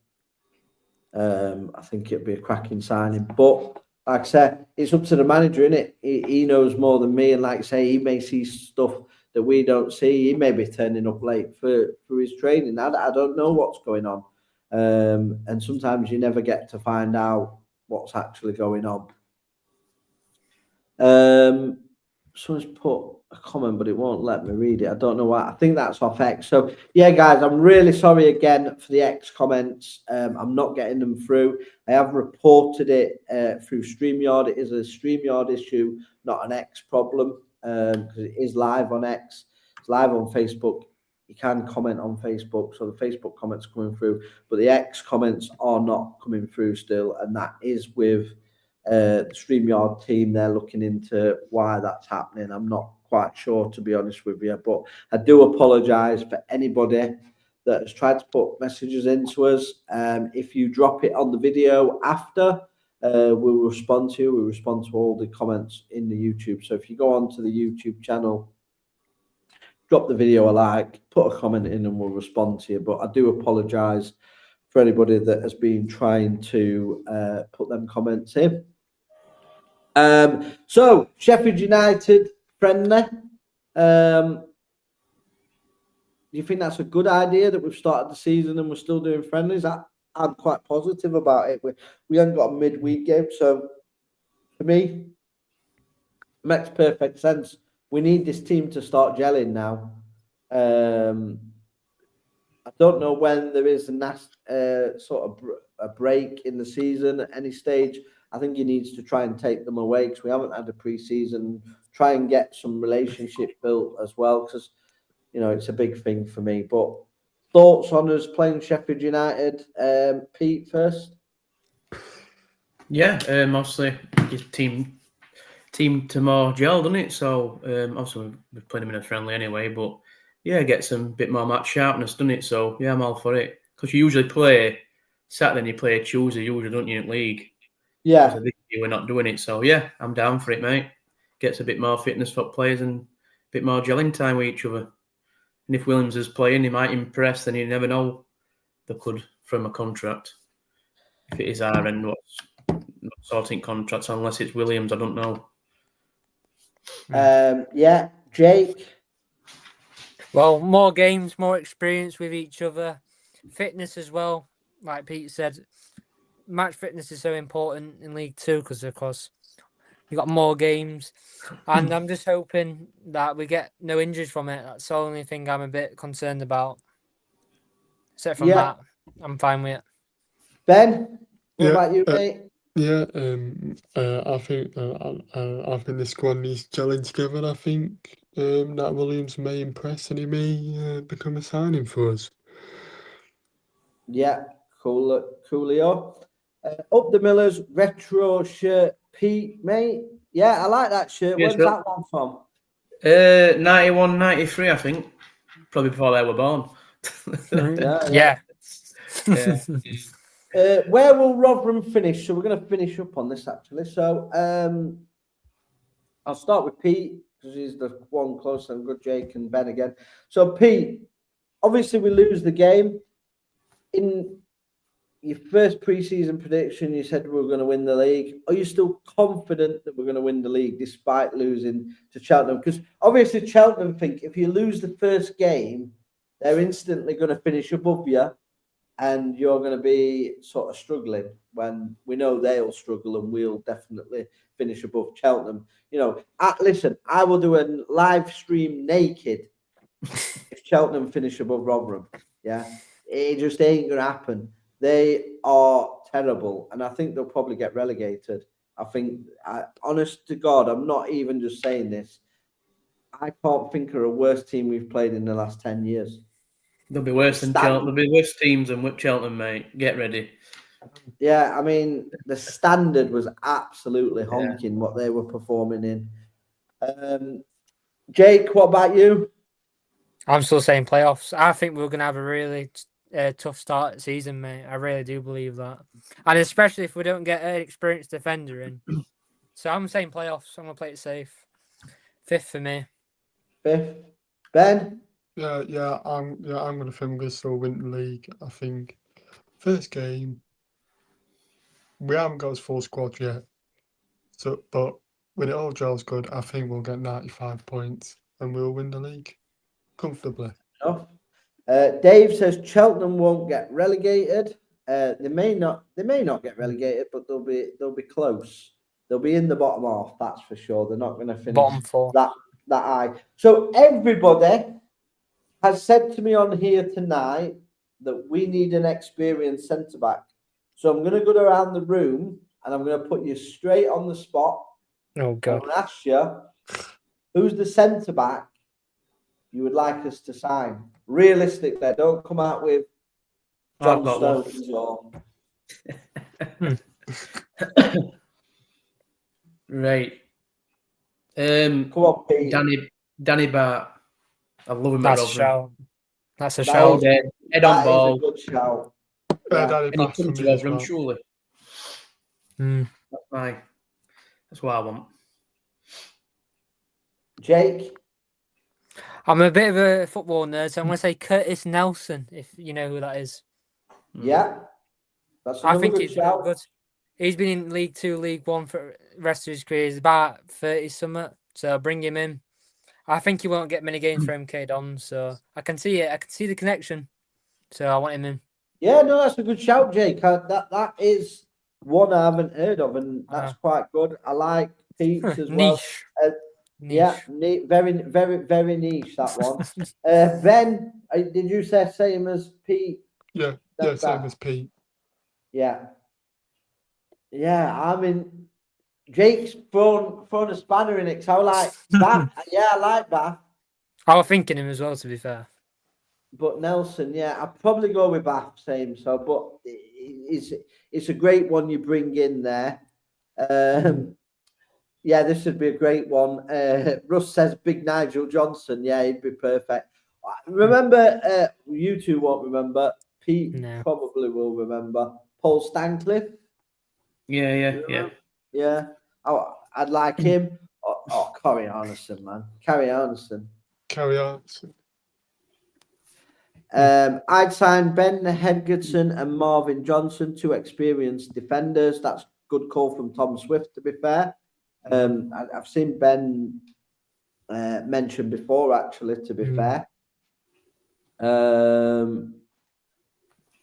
I think it'd be a cracking signing. But like I said, it's up to the manager, innit? He knows more than me. And like I say, he may see stuff that we don't see. He may be turning up late for his training. I don't know what's going on. And sometimes you never get to find out what's actually going on. Someone's put a comment, but it won't let me read it. I don't know why. I think that's off X. So, yeah, guys, I'm really sorry again for the X comments. I'm not getting them through. I have reported it through StreamYard. It is a StreamYard issue, not an X problem, because it is live on X. It's live on Facebook. You can comment on Facebook, so the Facebook comments are coming through, but the X comments are not coming through still, and that is with the StreamYard team. They're looking into why that's happening. I'm not quite sure, to be honest with you, but I do apologise for anybody that has tried to put messages into us. If you drop it on the video after, we'll respond to you. We respond to all the comments in the YouTube. So if you go onto the YouTube channel, drop the video a like, put a comment in, and we'll respond to you. But I do apologise for anybody that has been trying to put them comments in. So Sheffield United friendly. Do you think that's a good idea that we've started the season and we're still doing friendlies? I'm quite positive about it. We haven't got a midweek game, so for me, it makes perfect sense. We need this team to start gelling now. I don't know when there is a a break in the season at any stage. I think he needs to try and take them away because we haven't had a pre-season. Try and get some relationship built as well, because it's a big thing for me. But thoughts on us playing Sheffield United? Pete first. Yeah, obviously give team to more gel, doesn't it? So obviously we're playing them in a friendly anyway, but yeah, get some bit more match sharpness, doesn't it? So yeah, I'm all for it, because you usually play Saturday and you play Tuesday, usually, don't you, in league? Yeah. So this year we're not doing it, so yeah, I'm down for it, mate. Gets a bit more fitness for players and a bit more gelling time with each other. And if Williams is playing, he might impress. Then you never know. They could from a contract. If it is our end, what's not sorting contracts unless it's Williams. I don't know. Yeah, Jake. Well, more games, more experience with each other, fitness as well. Like Pete said, match fitness is so important in League Two because, of course, you got more games, and I'm just hoping that we get no injuries from it. That's the only thing I'm a bit concerned about. Except from that, I'm fine with it. Ben, what about you, mate? Yeah, I think the squad needs gelling together. I think Nat Williams may impress and he may become a signing for us. Yeah, coolio. Up the Millers retro shirt, Pete, mate. Yeah, I like that shirt. Yes, Where's that one from? 91, 93, I think. Probably before they were born. Yeah. Where will Rotherham finish? So we're going to finish up on this, actually. So I'll start with Pete, because he's the one closer and good, Jake and Ben again. So, Pete, obviously we lose the game. In your first pre-season prediction, you said we were going to win the league. Are you still confident that we're going to win the league despite losing to Cheltenham? Because obviously Cheltenham think if you lose the first game, they're instantly going to finish above you. and you're going to be sort of struggling when we know they'll struggle and we'll definitely finish above Cheltenham. You know, listen, I will do a live stream naked if Cheltenham finish above Rotherham. Yeah, it just ain't going to happen. They are terrible, and I think they'll probably get relegated. I think, honest to God, I'm not even just saying this. I can't think of a worse team we've played in the last 10 years. They'll be worse than Cheltenham. There'll be worse teams than Cheltenham, mate. Get ready. Yeah, I mean, the standard was absolutely honking what they were performing in. Jake, what about you? I'm still saying playoffs. I think we're going to have a really tough start to the season, mate. I really do believe that. And especially if we don't get an experienced defender in. So I'm saying playoffs. I'm going to play it safe. 5th for me. 5th. Ben? Yeah, I'm going to think we still win the league. I think first game, we haven't got as full squad yet. So, but when it all gels good, I think we'll get 95 points and we'll win the league comfortably. Dave says Cheltenham won't get relegated. They may not get relegated, but they'll be close. They'll be in the bottom half, that's for sure. They're not going to finish bottom 4 that high. So everybody has said to me on here tonight that we need an experienced centre back. So I'm going to go around the room and I'm going to put you straight on the spot. Oh God! I'm going to ask you, who's the centre back you would like us to sign? Realistically, don't come out with John Stones or. Right. Come on, Pete. Danny Bart. I love him. That's a shout. That's a shout. Head on ball. Is a good shout. Danny And he Bart come for to me as Rotherham, well. surely. That's what I want. Jake? I'm a bit of a football nerd, so I'm going to say Curtis Nelson, if you know who that is. Yeah. That's I think good he's shout. good. He's been in League 2, League 1 for the rest of his career. He's about 30-something, so I'll bring him in. I think he won't get many games for MK Dons, so I can see it. I can see the connection, so I want him in. Yeah, no, that's a good shout, Jake. That is one I haven't heard of, and that's quite good. I like Pete's as well. Niche. Yeah, very, very, very niche, that one. Ben, did you say same as Pete? Yeah, same as Pete. Yeah. I mean, Jake's thrown a spanner in it. So I like Bath. Yeah, I like Bath. I was thinking him as well, to be fair. But Nelson, yeah, I'd probably go with Bath, same. So, but it's a great one you bring in there. Yeah, this would be a great one. Russ says Big Nigel Johnson. Yeah, he'd be perfect. Remember, you two won't remember. Pete probably will remember. Paul Stancliffe. Yeah. I'd like him. Corey Arneson, man. Carrie Arneson. I'd sign Ben Hedgerton and Marvin Johnson, 2 experienced defenders. That's good call from Tom Swift, to be fair. I've seen Ben mentioned before, actually, to be fair.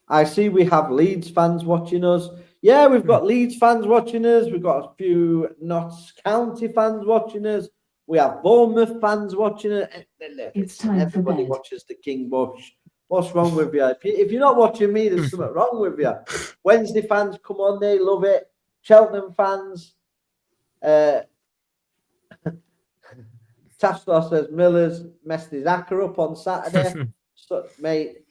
I see we have Leeds fans watching us. Yeah, we've got Leeds fans watching us. We've got a few Notts County fans watching us. We have Bournemouth fans watching us. Everybody watches the King Bush. What's wrong with you? If you're not watching me, there's something wrong with you. Wednesday fans, come on, they love it. Cheltenham fans. Tastor says Miller's messed his hacker up on Saturday. So, mate,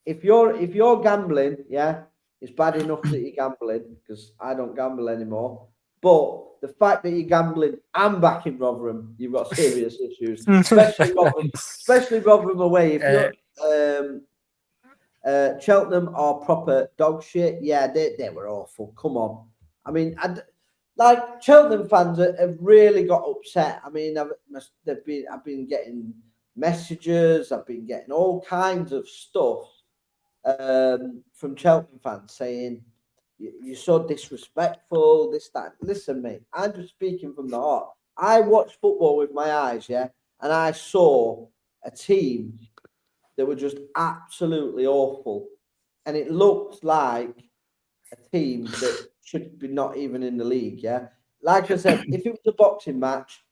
if you're gambling, yeah, it's bad enough that you're gambling, because I don't gamble anymore. But the fact that you're gambling and back in Rotherham, you've got serious issues, especially Rotherham away. If you're Cheltenham are proper dog shit. Yeah, they were awful. Come on. I mean, like Cheltenham fans have really got upset. I mean, I've been getting messages. I've been getting all kinds of stuff from Cheltenham fans saying you're so disrespectful. This, that. Listen, mate. I'm just speaking from the heart. I watch football with my eyes, yeah, and I saw a team that were just absolutely awful. and it looks like a team that should be not even in the league. Yeah, like I said, if it was a boxing match,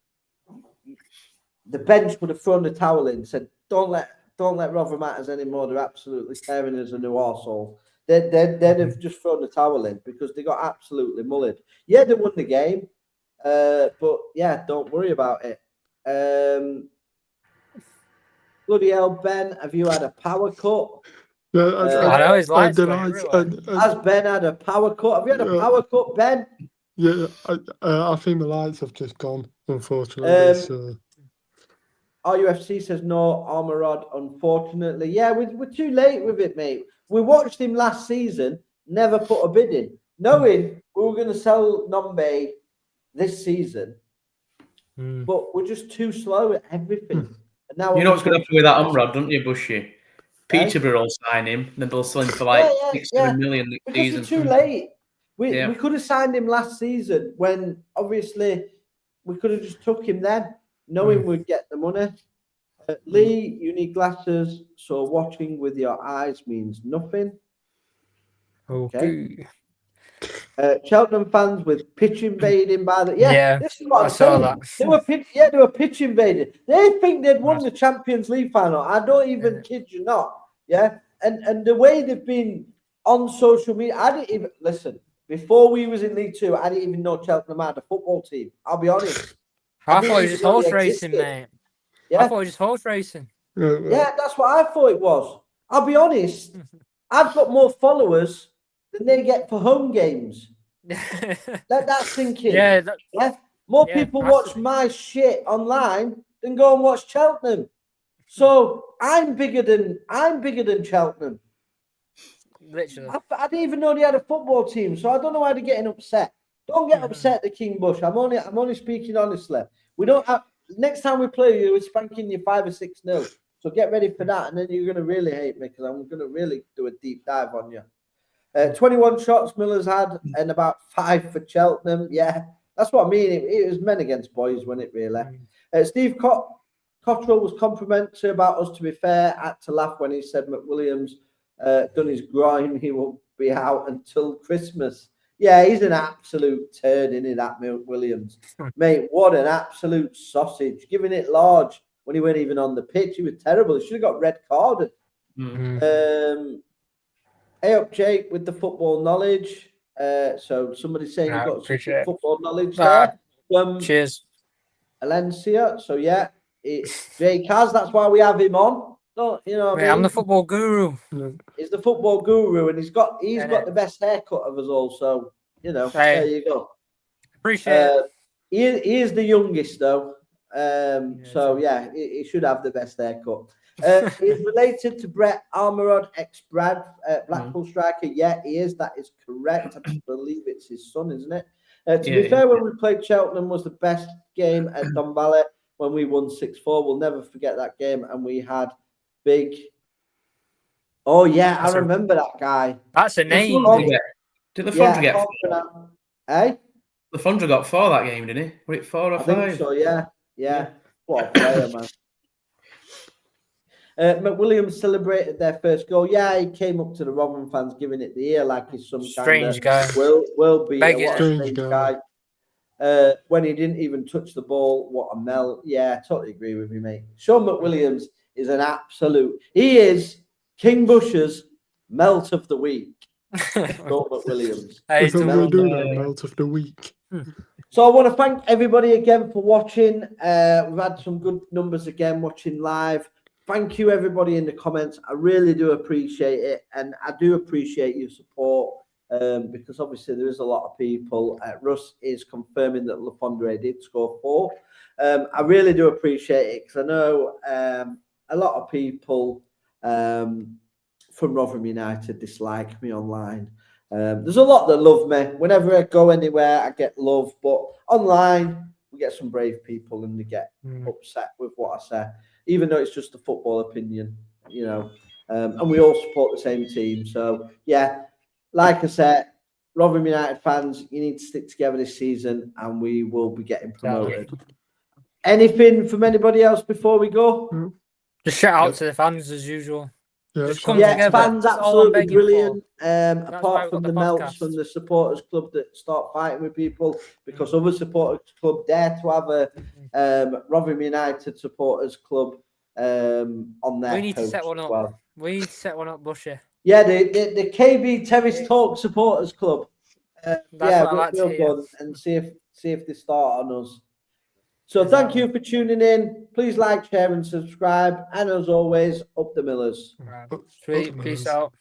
the bench would have thrown the towel in, said, "Don't let Rotherham matters anymore. They're absolutely tearing us a new arsehole." They'd have just thrown the towel in because they got absolutely mullered. Yeah, they won the game, but yeah, don't worry about it. Bloody hell, Ben, have you had a power cut? Yeah, I know his lights did going I- everywhere. Has Ben had a power cut? Have you had a power cut, Ben? Yeah, I think the lights have just gone, unfortunately. So RUFC says no, Armour Rod, unfortunately. Yeah, we're too late with it, mate. We watched him last season, never put a bid in, knowing we were going to sell Nombe this season, but we're just too slow at everything. And now You know what's going to happen with that Umrad, don't you, Bushy? Peterborough will sign him, and then they'll sell him for like 6-7 million next because season. we're too late. We could have signed him last season when obviously we could have just took him then, knowing we'd get the money. Lee, you need glasses, so watching with your eyes means nothing. Okay. Cheltenham fans with pitch invading by the this is what I'm saying. They were pitch invading. They think they'd won the Champions League final. I don't even kid you not. Yeah, and the way they've been on social media, I didn't even listen before we was in League Two. I didn't even know Cheltenham had a football team. I'll be honest. I thought it was just horse racing, mate. Yeah. I thought it was just horse racing. Yeah, that's what I thought it was. I'll be honest. I've got more followers than they get for home games. Let that sink in. More people watch my shit online than go and watch Cheltenham. So I'm bigger than Cheltenham. Literally. I didn't even know they had a football team, so I don't know why they're getting upset. Don't get upset, the King Bush. I'm only speaking honestly. We don't have. Next time we play you, we're spanking you 5 or 6-0. So get ready for that, and then you're gonna really hate me because I'm gonna really do a deep dive on you. 21 shots Miller's had, and about 5 for Cheltenham. Yeah, that's what I mean. It was men against boys, wasn't it? Really. Steve Cottrell was complimentary about us. To be fair, I had to laugh when he said McWilliams done his groin. He will be out until Christmas. Yeah, he's an absolute turd, isn't he, that Williams? Mate, what an absolute sausage. Giving it large when he weren't even on the pitch. He was terrible. He should have got red carded. Hey up, Jake, with the football knowledge. So somebody's saying you've got some football knowledge there. Cheers. Alencia. So yeah, Jake has. That's why we have him on. Don't, you know what I mean? I'm the football guru. He's the football guru, and he's got the best haircut of us all. So there you go. Appreciate it. He is the youngest though, so yeah, he should have the best haircut. He's related to Brett Armorod, ex-Brad Blackpool striker. Yeah, he is. That is correct. I believe it's his son, isn't it? To be fair, when we played Cheltenham was the best game at Dunvalley when we won 6-4. We'll never forget that game, and we had big. Oh yeah, I remember that guy. That's a name. Did Lafondra get 4? Eh? Lafondra got 4 that game, didn't he? Were it 4 or 5? I think so, yeah. What a player, man. McWilliams celebrated their first goal. Yeah, he came up to the Rotherham fans giving it the ear like he's some strange guy. Will be a strange guy. When he didn't even touch the ball, what a melt. Yeah, I totally agree with you, mate. Sean McWilliams is an absolute. He is King Bush's melt of the week. Sean McWilliams. Melt of the week. So I want to thank everybody again for watching. We've had some good numbers again watching live. Thank you, everybody in the comments. I really do appreciate it. And I do appreciate your support because obviously there is a lot of people. Russ is confirming that Lafondre did score 4. I really do appreciate it because I know a lot of people from Rotherham United dislike me online. There's a lot that love me. Whenever I go anywhere, I get love. But online, we get some brave people and they get upset with what I say. Even though it's just a football opinion, and we all support the same team. So, yeah, like I said, Rotherham United fans, you need to stick together this season and we will be getting promoted. Anything from anybody else before we go? Just shout out to the fans as usual. Yeah, Just sure. come Yeah, together. fans That's all I'm absolutely begging for. brilliant. why Apart we've from got the the melts podcast. from the supporters club that start fighting with people because other supporters club dare to have a Rotherham United supporters club on their We need to post set one as up. well. We need to set one up, Bushy. Yeah, the KB Terrace Talk supporters club. That's Yeah, what I like to we'll hear. go and see if they start on us. So Exactly. thank you for tuning in. Please like, share, and subscribe. And as always, up the Millers. Right. But Sweet. ultimately, Peace out.